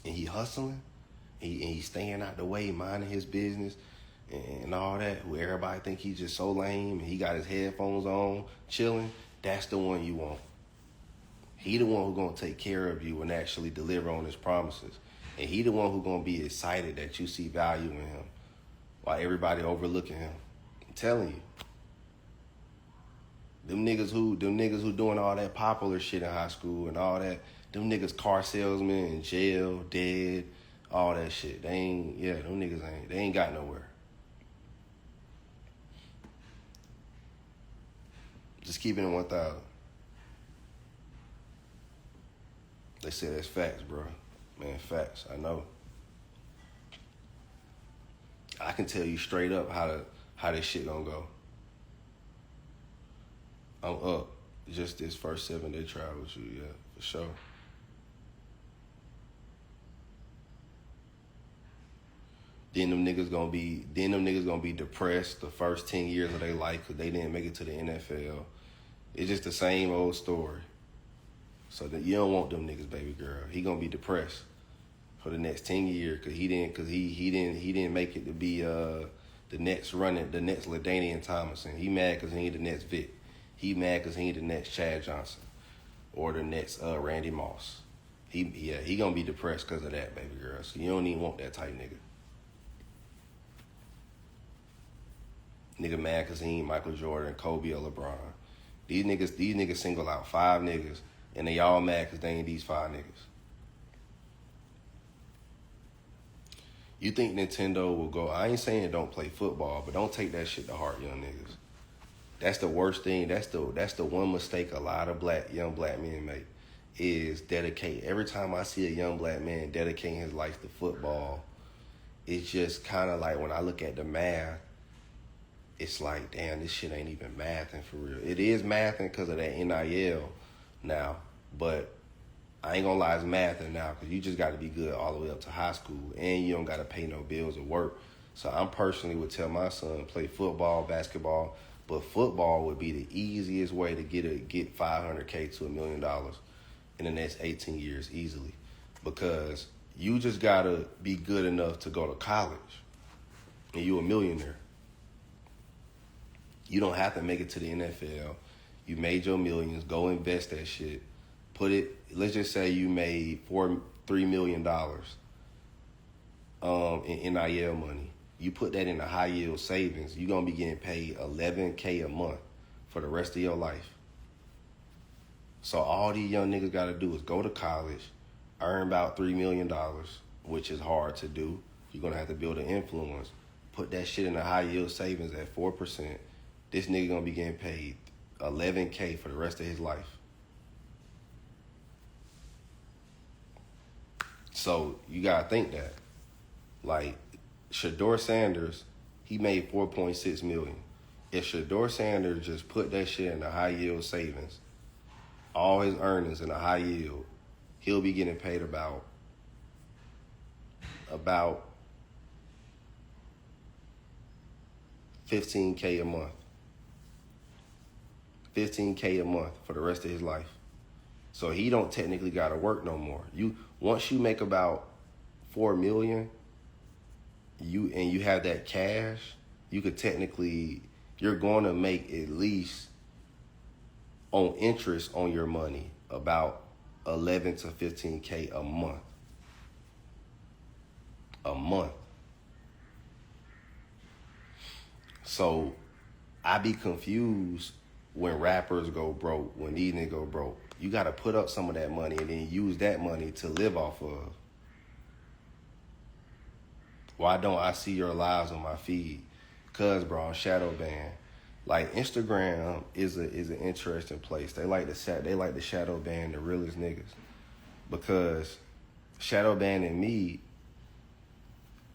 [SPEAKER 1] and he hustling, and he staying out the way, minding his business, and all that. Who everybody think he's just so lame, and he got his headphones on, chilling. That's the one you want. He the one who gonna take care of you and actually deliver on his promises, and he the one who gonna be excited that you see value in him, while everybody overlooking him. I'm telling you. Them niggas who doing all that popular shit in high school and all that, them niggas car salesmen in jail, dead, all that shit. Them niggas they ain't got nowhere. Just keep it in 1,000. They say that's facts, bro. Man, facts. I know. I can tell you straight up how this shit gonna go. I'm up. Just this first 7-day trial with you, yeah, for sure. Then them niggas gonna be depressed the first 10 years of their life because they didn't make it to the NFL. It's just the same old story. So that you don't want them niggas, baby girl. He gonna be depressed for the next 10 years because he didn't make it to be the next LaDainian Tomlinson. He mad because he ain't the next Vic. He mad because he ain't the next Chad Johnson or the next Randy Moss. He gonna be depressed because of that, baby girl. So you don't even want that type nigga. Nigga mad because he ain't Michael Jordan, Kobe, or LeBron. These niggas single out 5 niggas, and they all mad because they ain't these 5 niggas. You think Nintendo will go, I ain't saying don't play football, but don't take that shit to heart, young niggas. That's the worst thing. That's the one mistake a lot of young black men make is dedicate. Every time I see a young black man dedicating his life to football, it's just kind of like when I look at the math, it's like, damn, this shit ain't even mathing for real. It is mathing because of that NIL now, but I ain't gonna lie, it's mathing now because you just got to be good all the way up to high school, and you don't got to pay no bills or work. So I personally would tell my son play football, basketball, but football would be the easiest way to get $500K to $1 million in the next 18 years easily, because you just gotta be good enough to go to college, and you a millionaire. You don't have to make it to the NFL. You made your millions. Go invest that shit. Put it. Let's just say you made $3 million in NIL money. You put that in a high yield savings. You're gonna be getting paid $11K a month for the rest of your life. So all these young niggas gotta do is go to college, earn about $3 million, which is hard to do. You're gonna have to build an influence. Put that shit in a high yield savings at 4%. This nigga gonna be getting paid $11K for the rest of his life. So you gotta think that. Like, Shador Sanders, he made $4.6 million. If Shador Sanders just put that shit in a high yield savings, all his earnings in a high yield, he'll be getting paid about $15K a month. $15K a month for the rest of his life. So he don't technically gotta work no more. Once you make about $4 million, you have that cash, you could technically, you're going to make at least on interest on your money about 11 to 15K a month. A month. So I be confused when rappers go broke, when these niggas go broke. You got to put up some of that money and then use that money to live off of. Why don't I see your lives on my feed? Cause, bro, I'm shadow banned. Like, Instagram is an interesting place. They like to shadow ban the realest niggas, because shadow banning me,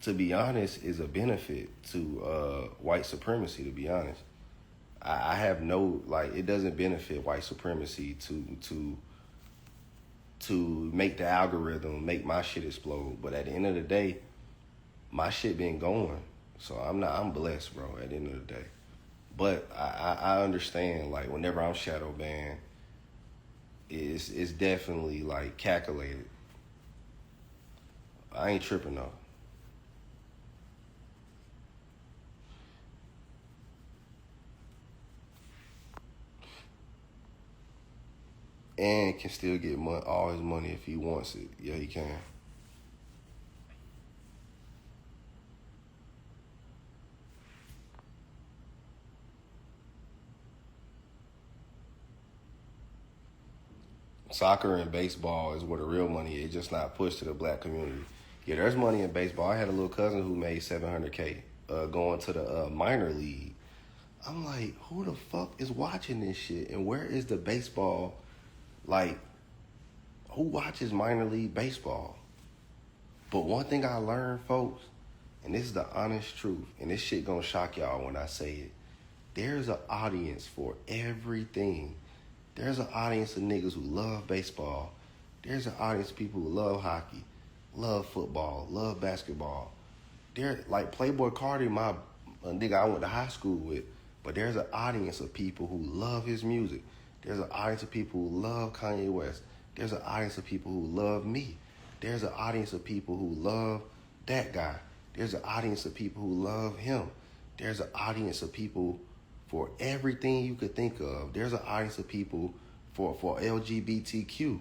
[SPEAKER 1] to be honest, is a benefit to white supremacy. To be honest, I have no, like, it doesn't benefit white supremacy to to make the algorithm make my shit explode. But at the end of the day, my shit been going. So I'm blessed, bro, at the end of the day. But I understand, like, whenever I'm shadow banned, it's definitely, like, calculated. I ain't tripping, though. And can still get all his money if he wants it. Yeah, he can. Soccer and baseball is where the real money is, just not pushed to the black community. Yeah, there's money in baseball. I had a little cousin who made $700K going to the minor league. I'm like, who the fuck is watching this shit? And where is the baseball? Like, who watches minor league baseball? But one thing I learned, folks, and this is the honest truth, and this shit gonna shock y'all when I say it, there's an audience for everything. There's an audience of niggas who love baseball. There's an audience of people who love hockey, love football, love basketball. They're like Playboy Cardi, my nigga I went to high school with. But there's an audience of people who love his music. There's an audience of people who love Kanye West. There's an audience of people who love me. There's an audience of people who love that guy. There's an audience of people who love him. There's an audience of people for everything you could think of. There's an audience of people for LGBTQ.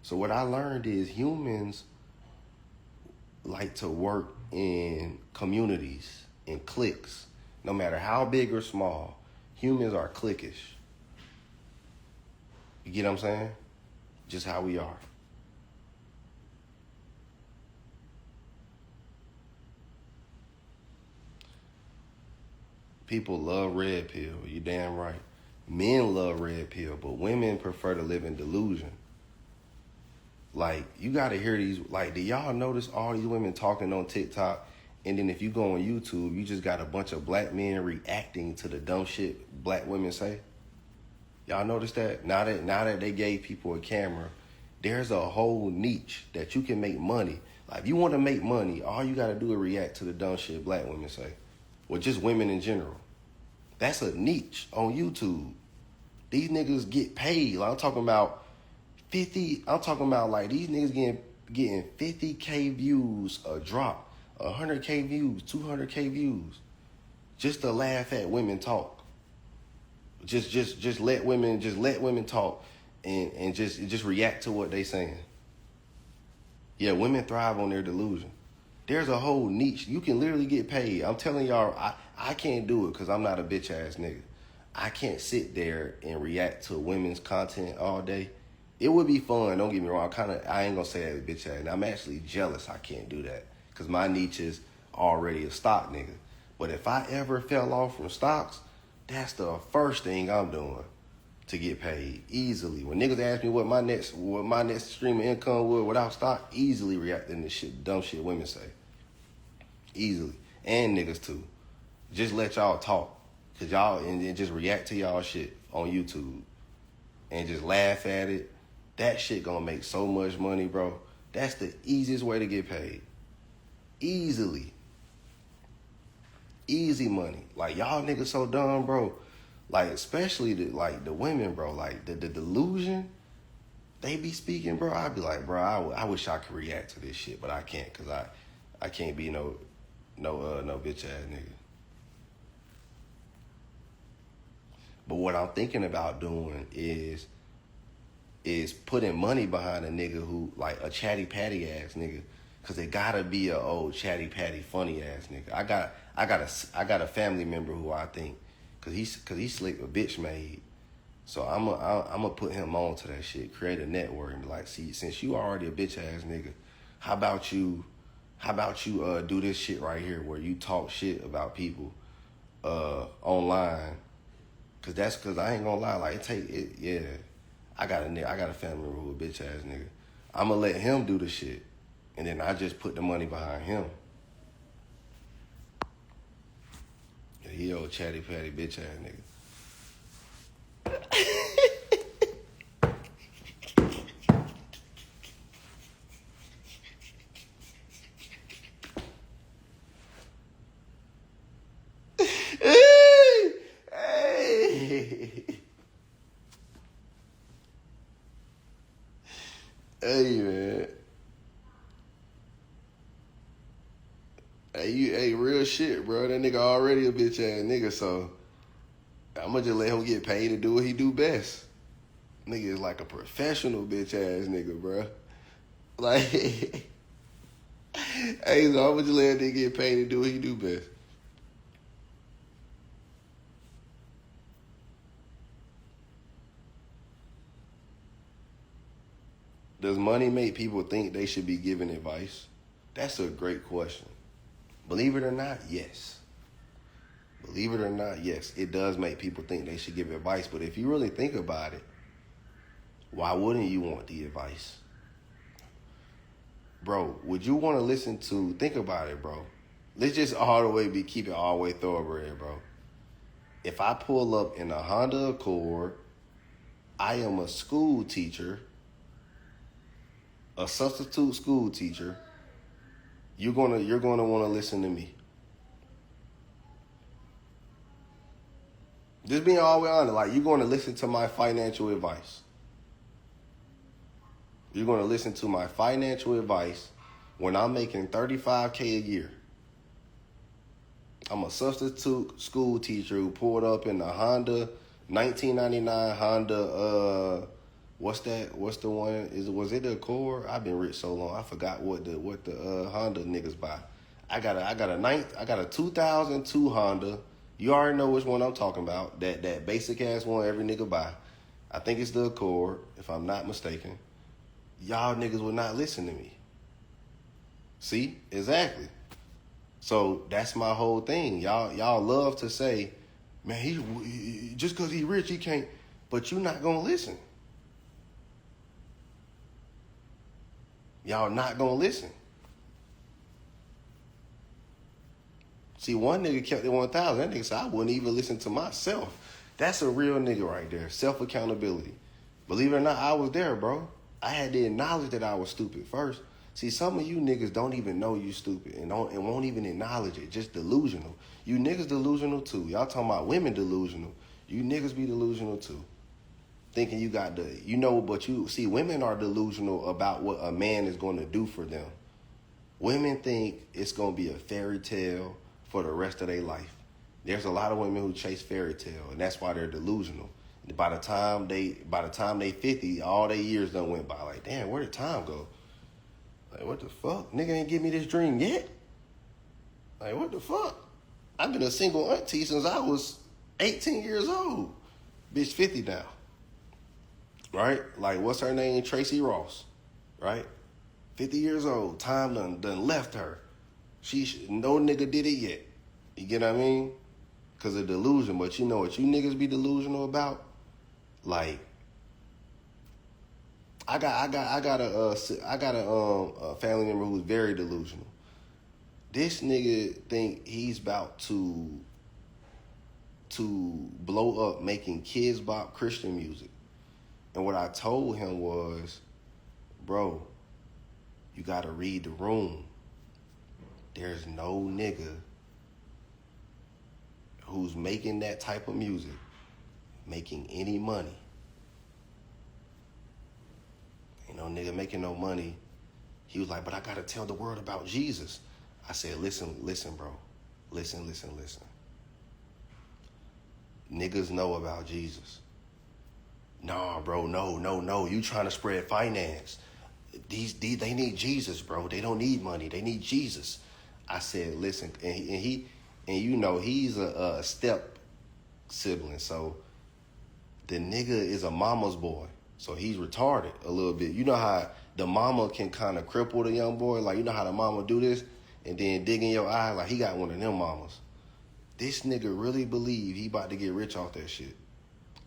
[SPEAKER 1] So what I learned is humans like to work in communities, in cliques. No matter how big or small, humans are cliquish. You get what I'm saying? Just how we are. People love red pill. You damn right. Men love red pill, but women prefer to live in delusion. Like, you gotta hear these. Like, do y'all notice all these women talking on TikTok? And then if you go on YouTube, you just got a bunch of black men reacting to the dumb shit black women say. Y'all notice that? Now that they gave people a camera, there's a whole niche that you can make money. Like, if you want to make money, all you got to do is react to the dumb shit black women say. Or just women in general. That's a niche on YouTube. These niggas get paid. Like, I'm talking about 50. I'm talking about, like, these niggas getting 50K views a drop. 100K views, 200K views, just to laugh at women talk. Just let women talk, and just react to what they saying. Yeah, women thrive on their delusion. There's a whole niche. You can literally get paid. I'm telling y'all, I can't do it because I'm not a bitch ass nigga. I can't sit there and react to women's content all day. It would be fun. Don't get me wrong. I ain't gonna say that bitch ass. I'm actually jealous. I can't do that. Because my niche is already a stock nigga. But if I ever fell off from stocks, that's the first thing I'm doing to get paid easily. When niggas ask me what my next stream of income would without stock, easily reacting to shit, dumb shit women say. Easily. And niggas too. Just let y'all talk. Cause y'all, and just react to y'all shit on YouTube. And just laugh at it. That shit gonna make so much money, bro. That's the easiest way to get paid. Easily. Easy money. Like, y'all niggas so dumb, bro. Like, especially the women, bro. Like, the delusion they be speaking, bro. I'd be like, bro, I wish I could react to this shit, but I can't, because I can't be no bitch ass nigga. But what I'm thinking about doing is putting money behind a nigga who, like, a chatty patty ass nigga. Cause it gotta be a old chatty patty funny ass nigga. I got a family member who I think, cause he slick a bitch made. So I'm gonna put him on to that shit. Create a network and be like, see, since you already a bitch ass nigga, how about you do this shit right here where you talk shit about people online. Cause I ain't gonna lie, like yeah. I got a family member who a bitch ass nigga. I'ma let him do the shit. And then I just put the money behind him. Yeah, he old chatty patty bitch ass nigga.
[SPEAKER 3] Hey, man. Hey, real shit, bro. That nigga already a bitch ass nigga, so I'ma just let him get paid to do what he do best. Nigga is like a professional bitch ass nigga, bro. Like, hey, so I'ma just let that nigga get paid to do what he do best. Does money make people think they should be giving advice? That's a great question. Believe it or not, yes. Believe it or not, yes. It does make people think they should give advice. But if you really think about it, why wouldn't you want the advice? Bro, would you want to listen to, think about it, bro. Let's just keep it all the way thoroughbred, bro. If I pull up in a Honda Accord, I am a school teacher, a substitute school teacher, you're gonna want to listen to me. Just being all the way honest, like you're gonna listen to my financial advice. You're gonna listen to my financial advice when I'm making $35K a year. I'm a substitute school teacher who pulled up in a Honda, 1999 Honda. What's that? What's the one? Was it the Accord? I've been rich so long, I forgot what the Honda niggas buy. I got a 2002 Honda. You already know which one I'm talking about. That basic ass one every nigga buy. I think it's the Accord, if I'm not mistaken. Y'all niggas would not listen to me. See? Exactly. So that's my whole thing. Y'all love to say, man, he just because he rich, he can't. But you not gonna listen. Y'all not gonna listen. See, one nigga kept it 1,000. That nigga said, I wouldn't even listen to myself. That's a real nigga right there. Self-accountability. Believe it or not, I was there, bro. I had to acknowledge that I was stupid first. See, some of you niggas don't even know you stupid and won't even acknowledge it. Just delusional. You niggas delusional too. Y'all talking about women delusional. You niggas be delusional too. Thinking you got but you see, women are delusional about what a man is going to do for them. Women think it's going to be a fairy tale for the rest of their life. There's a lot of women who chase fairy tale, and that's why they're delusional. By the time they 50, all their years done went by. Like, damn, where did time go? Like, what the fuck? Nigga ain't give me this dream yet. Like, what the fuck? I've been a single auntie since I was 18 years old. Bitch 50 now. Right? Like, what's her name? Tracy Ross. Right? 50 years old. Time done left her. No nigga did it yet. You get what I mean? Because of delusion. But you know what you niggas be delusional about? Like, I got a family member who's very delusional. This nigga think he's about to blow up making kids bop Christian music. And what I told him was, bro, you gotta read the room. There's no nigga who's making that type of music making any money. Ain't no nigga making no money. He was like, but I gotta tell the world about Jesus. I said, listen, bro. Listen. Niggas know about Jesus. Nah, bro, no. You trying to spread finance. These they need Jesus, bro. They don't need money. They need Jesus. I said, listen, and you know he's a step sibling, so the nigga is a mama's boy, so he's retarded a little bit. You know how the mama can kind of cripple the young boy, like you know how the mama do this and then dig in your eye, like he got one of them mamas. This nigga really believe he about to get rich off that shit.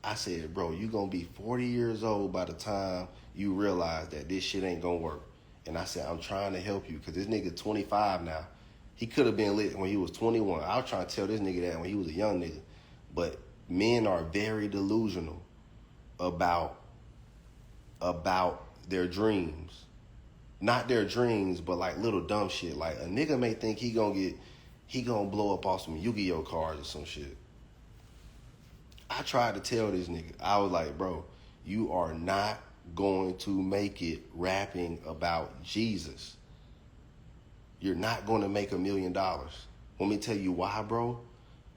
[SPEAKER 3] I said, bro, you gonna be 40 years old by the time you realize that this shit ain't gonna work. And I said, I'm trying to help you, because this nigga 25 now. He could have been lit when he was 21. I was trying to tell this nigga that when he was a young nigga. But men are very delusional about their dreams. Not their dreams, but like little dumb shit. Like a nigga may think he gonna blow up off some Yu-Gi-Oh cards or some shit. I tried to tell this nigga, I was like, bro, you are not going to make it rapping about Jesus. You're not going to make $1 million. Let me tell you why, bro.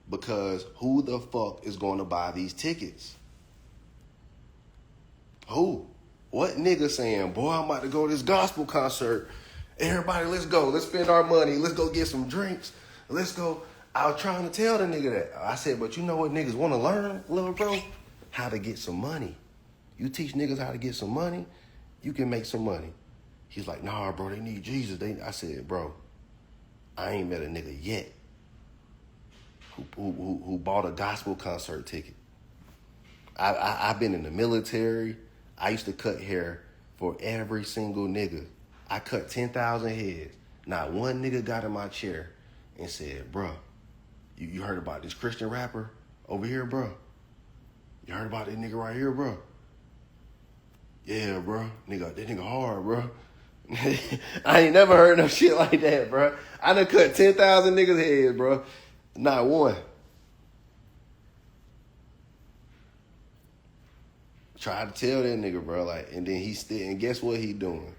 [SPEAKER 3] Because who the fuck is going to buy these tickets? Who? What nigga saying, boy, I'm about to go to this gospel concert. Everybody, let's go. Let's spend our money. Let's go get some drinks. Let's go. I was trying to tell the nigga that. I said, but you know what niggas want to learn, little bro? How to get some money. You teach niggas how to get some money, you can make some money. He's like, nah, bro, they need Jesus. I said, bro, I ain't met a nigga yet who bought a gospel concert ticket. I've been in the military. I used to cut hair for every single nigga. I cut 10,000 heads. Not one nigga got in my chair and said, bro, you heard about this Christian rapper over here, bro? You heard about that nigga right here, bro? Yeah, bro. That nigga hard, bro. I ain't never heard no shit like that, bro. I done cut 10,000 niggas' heads, bro. Not one. Tried to tell that nigga, bro, like, and then and guess what he doing?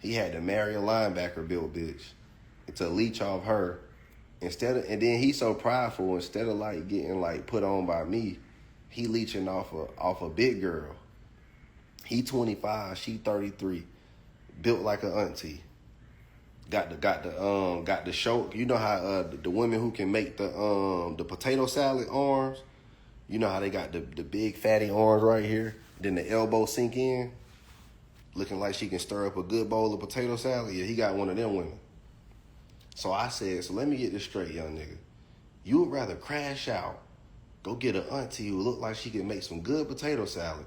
[SPEAKER 3] He had to marry a linebacker built bitch to leech off her. And then he's so prideful, instead of like getting like put on by me, he leeching off a big girl. He 25, she 33, built like an auntie. Got the show. You know how the women who can make the potato salad arms. You know how they got the big fatty arms right here. Then the elbow sink in, looking like she can stir up a good bowl of potato salad. Yeah, he got one of them women. So I said, so let me get this straight, young nigga. You would rather crash out, go get an auntie who look like she can make some good potato salad,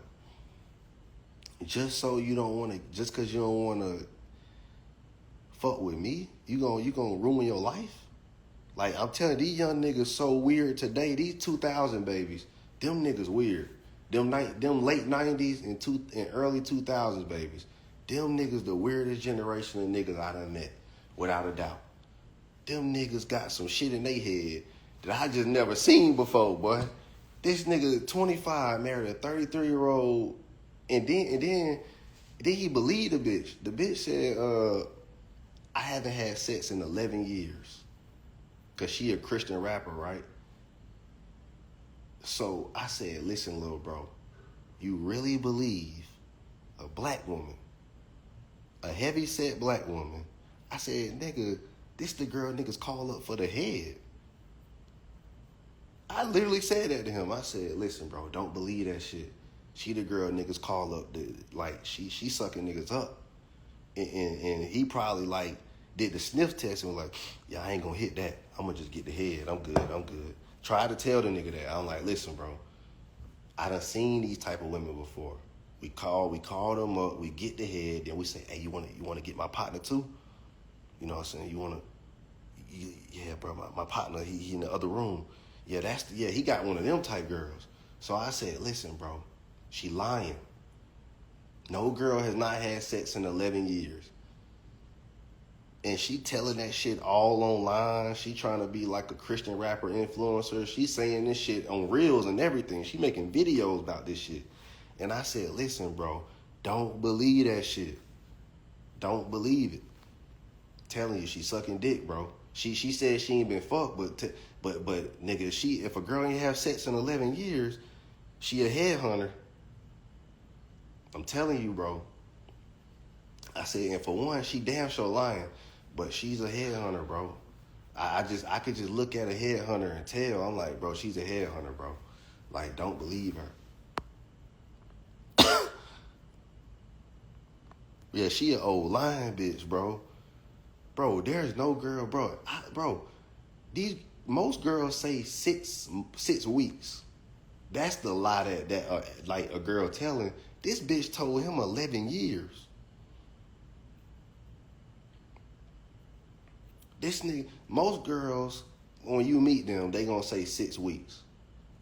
[SPEAKER 3] just because you don't want to fuck with me? You gonna ruin your life? Like, I'm telling you, these young niggas so weird today. These 2000 babies, them niggas weird. Them late 90s and early 2000s babies, them niggas the weirdest generation of niggas I done met, without a doubt. Them niggas got some shit in their head that I just never seen before, boy. This nigga 25 married a 33-year-old, and then he believed the bitch. The bitch said, I haven't had sex in 11 years. Cause she a Christian rapper, right? So I said, listen, little bro, you really believe a black woman, a heavy-set black woman? I said, nigga, this the girl niggas call up for the head. I literally said that to him. I said, listen, bro, don't believe that shit. She the girl niggas call up, she sucking niggas up. And he probably like did the sniff test and was like, yeah, I ain't gonna hit that. I'm gonna just get the head. I'm good. Tried to tell the nigga that. I'm like, listen, bro, I done seen these type of women before. We call them up, we get the head, then we say, hey, you wanna get my partner too? You know what I'm saying? Yeah, bro, my partner, he in the other room. Yeah, he got one of them type girls. So I said, listen, bro, she lying. No girl has not had sex in 11 years. And she telling that shit all online. She trying to be like a Christian rapper influencer. She saying this shit on Reels and everything. She making videos about this shit. And I said, listen, bro, don't believe that shit. Don't believe it. Telling you, she sucking dick, bro. She said she ain't been fucked, but nigga, if a girl ain't have sex in 11 years, she a headhunter. I'm telling you, bro. I said, and for one, she damn sure lying, but she's a headhunter, bro. I could just look at a headhunter and tell. I'm like, bro, she's a headhunter, bro. Like, don't believe her. Yeah, she an old lying bitch, bro. Bro, there's no girl, bro. Most girls say 6 weeks. That's the lie that like a girl telling. This bitch told him 11 years. This nigga, most girls, when you meet them, they gonna say 6 weeks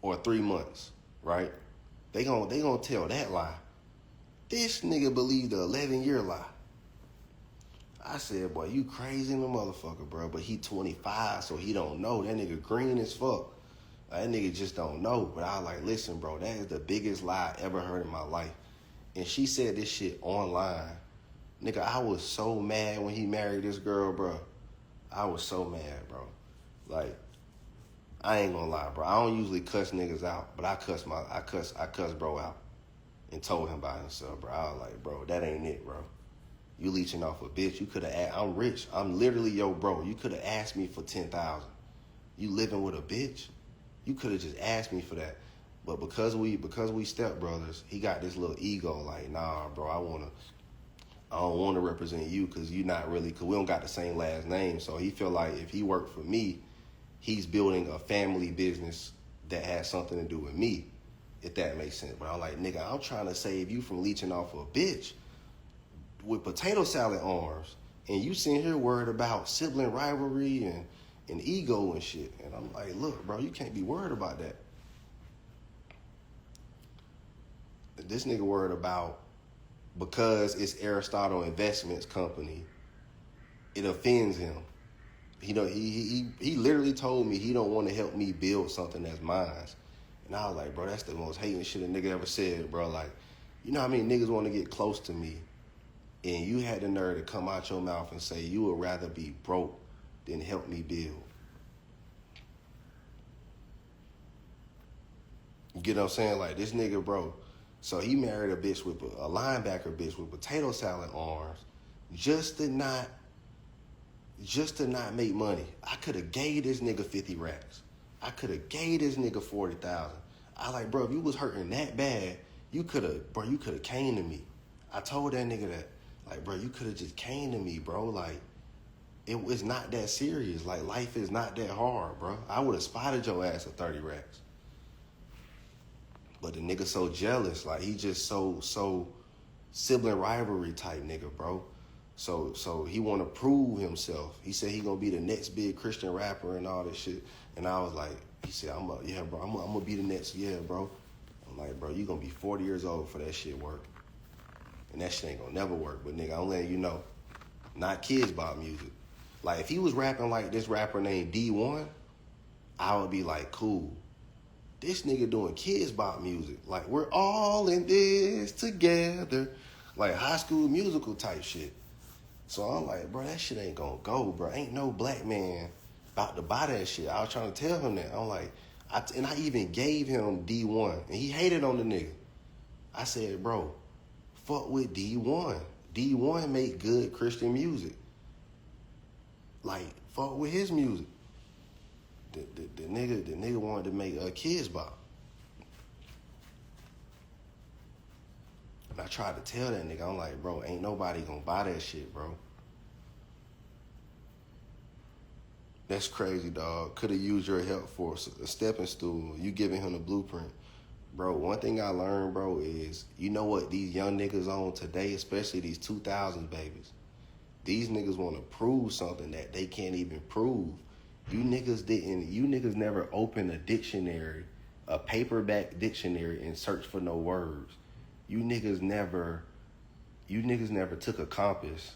[SPEAKER 3] or 3 months, right? They gonna tell that lie. This nigga believed the 11-year lie. I said, boy, you crazy in the motherfucker, bro. But he 25, so he don't know. That nigga green as fuck. Like, that nigga just don't know. But I was like, listen, bro, that is the biggest lie I ever heard in my life. And she said this shit online. Nigga, I was so mad when he married this girl, bro. I was so mad, bro. Like, I ain't gonna lie, bro. I don't usually cuss niggas out, but I cuss bro out and told him by himself, bro. I was like, bro, that ain't it, bro. You leeching off a bitch. You could have asked. I'm rich. I'm literally your bro. You could have asked me for 10,000. You living with a bitch? You could have just asked me for that. But because we stepbrothers, he got this little ego. Like, nah, bro. I don't want to represent you because you not really. Because we don't got the same last name. So he feel like if he worked for me, he's building a family business that has something to do with me. If that makes sense. But I'm like, nigga, I'm trying to save you from leeching off a bitch with potato salad arms, and you sitting here worried about sibling rivalry and ego and shit. And I'm like, look, bro, you can't be worried about that. This nigga worried about because it's Aristotle Investments Company, it offends him. He literally told me he don't want to help me build something that's mine. And I was like, bro, that's the most hating shit a nigga ever said, bro. Like, you know how many niggas want to get close to me, and you had the nerve to come out your mouth and say you would rather be broke than help me build. You get what I'm saying? Like, this nigga, bro. So he married a bitch with a linebacker bitch with potato salad arms just to not make money. I could have gave this nigga 50 racks. I could have gave this nigga 40,000. I like, bro, if you was hurting that bad, you could have came to me. I told that nigga that. Like, bro, you could have just came to me, bro. Like, it was not that serious. Like, life is not that hard, bro. I would have spotted your ass at 30 racks. But the nigga so jealous. Like, he just so sibling rivalry type nigga, bro. So he want to prove himself. He said he gonna be the next big Christian rapper and all this shit. And I was like, he said, I'm gonna be the next, yeah, bro. I'm like, bro, you gonna be 40 years old for that shit work. And that shit ain't gonna never work. But nigga, I'm letting you know, not Kids Bop music. Like, if he was rapping like this rapper named D1, I would be like, cool. This nigga doing Kids Bop music. Like, we're all in this together. Like, High School Musical type shit. So I'm like, bro, that shit ain't gonna go, bro. Ain't no black man about to buy that shit. I was trying to tell him that. I'm like, and I even gave him D1, and he hated on the nigga. I said, bro, fuck with D1. D1 make good Christian music. Like, fuck with his music. The nigga wanted to make a Kids Bop. And I tried to tell that nigga, I'm like, bro, ain't nobody gonna buy that shit, bro. That's crazy, dog. Could have used your help for a stepping stool. You giving him the blueprint. Bro, one thing I learned, bro, is you know what these young niggas on today, especially these 2000s babies, these niggas want to prove something that they can't even prove. You niggas never opened a dictionary, a paperback dictionary, and searched for no words. You niggas never took a compass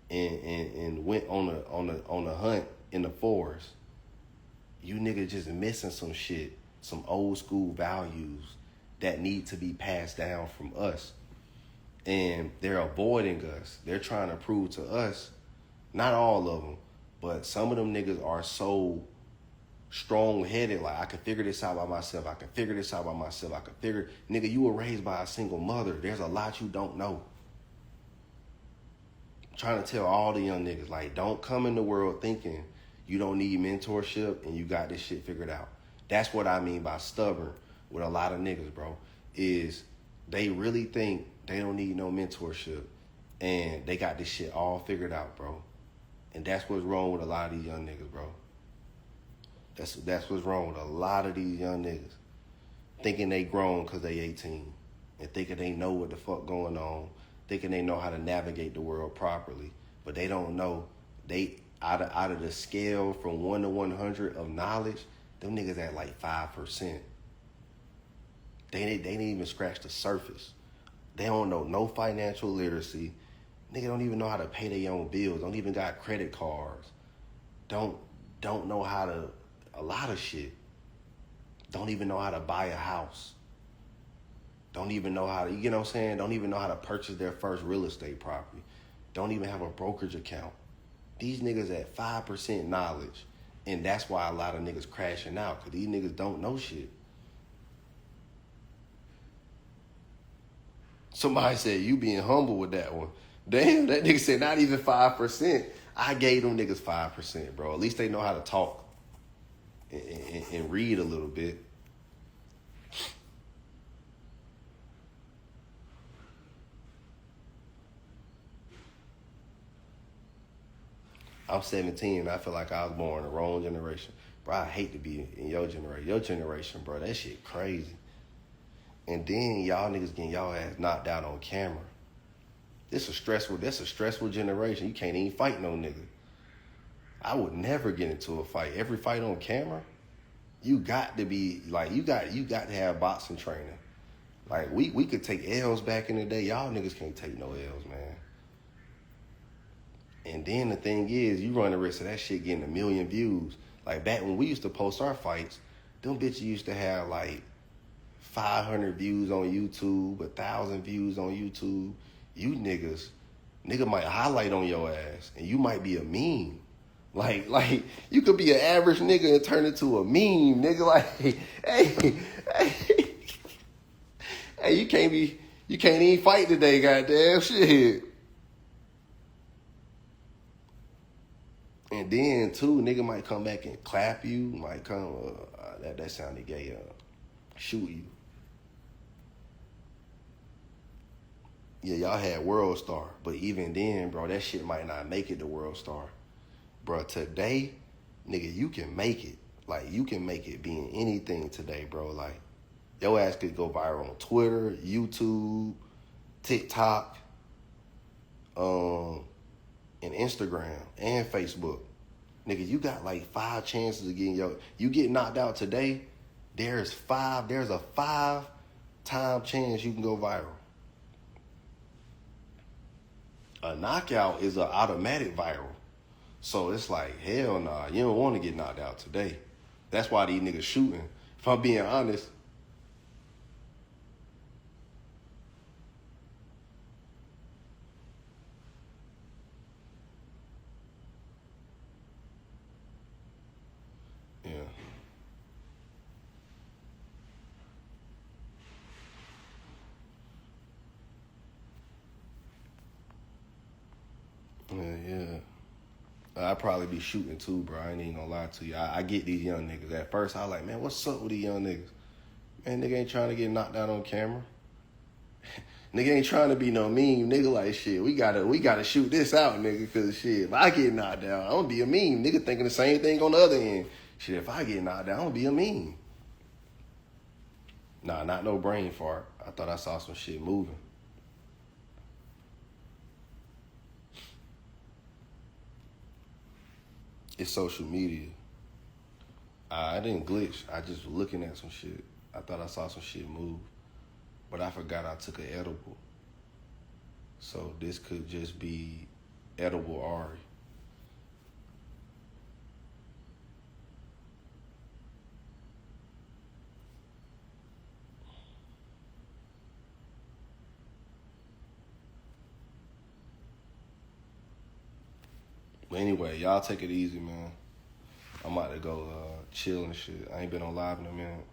[SPEAKER 3] and went on a hunt in the forest. You niggas just missing some shit, some old school values that need to be passed down from us. And they're avoiding us. They're trying to prove to us, not all of them, but some of them niggas are so strong-headed, like, I can figure this out by myself. Nigga, you were raised by a single mother. There's a lot you don't know. I'm trying to tell all the young niggas, like, don't come in the world thinking you don't need mentorship and you got this shit figured out. That's what I mean by stubborn with a lot of niggas, bro, is they really think they don't need no mentorship and they got this shit all figured out, bro. And that's what's wrong with a lot of these young niggas, bro. That's what's wrong with a lot of these young niggas. Thinking they grown because they 18. And thinking they know what the fuck going on. Thinking they know how to navigate the world properly. But they don't know. They out of the scale from 1 to 100 of knowledge, them niggas at like 5%. They didn't even scratch the surface. They don't know no financial literacy. Nigga don't even know how to pay their own bills. Don't even got credit cards. Don't know how to, a lot of shit. don't even know how to buy a house. Don't even know how to, you know what I'm saying? Don't even know how to purchase their first real estate property. Don't even have a brokerage account. These niggas at 5% knowledge. And that's why a lot of niggas crashing out, because these niggas don't know shit. Somebody said, you being humble with that one. Damn, that nigga said not even 5%. I gave them niggas 5%, bro. At least they know how to talk and read a little bit. I'm 17 and I feel like I was born in the wrong generation. Bro, I hate to be in your generation. Your generation, bro, that shit crazy. And then y'all niggas getting y'all ass knocked out on camera. That's a stressful generation. You can't even fight no nigga. I would never get into a fight. Every fight on camera, you got to be like, you got to have boxing training. Like we could take L's back in the day. Y'all niggas can't take no L's, man. And then the thing is, you run the risk of that shit getting 1 million views. Like back when we used to post our fights, them bitches used to have like 500 views on YouTube, 1,000 views on YouTube. You nigga might highlight on your ass, and you might be a meme. Like you could be an average nigga and turn into a meme, nigga. Like, hey, you can't even fight today, goddamn shit. And then too, nigga might come back and clap you, might come that sounded gay, shoot you. Yeah, y'all had World Star, but even then, bro, that shit might not make it to World Star. Bro, today, nigga, you can make it. Like, you can make it being anything today, bro. Like, your ass could go viral on Twitter, YouTube, TikTok, and Instagram, and Facebook. Nigga, you got like 5 chances of getting you get knocked out today, there's a 5-time chance you can go viral. A knockout is an automatic viral. So it's like, hell nah, you don't want to get knocked out today. That's why these niggas shooting. If I'm being honest. Yeah. Yeah. I'd probably be shooting too, bro. I ain't even gonna lie to you. I get these young niggas. At first, I was like, man, what's up with these young niggas? Man, nigga ain't trying to get knocked out on camera. Nigga ain't trying to be no meme. Nigga like, shit, we gotta shoot this out, nigga, cause shit, if I get knocked down, I'm gonna be a meme. Nigga thinking the same thing on the other end. Shit, if I get knocked down, I'm gonna be a meme. Nah, not no brain fart. I thought I saw some shit moving. It's social media. I didn't glitch. I just was looking at some shit. I thought I saw some shit move. But I forgot I took an edible. So this could just be edible Ari. But anyway, y'all take it easy, man. I'm about to go chill and shit. I ain't been on live in a minute.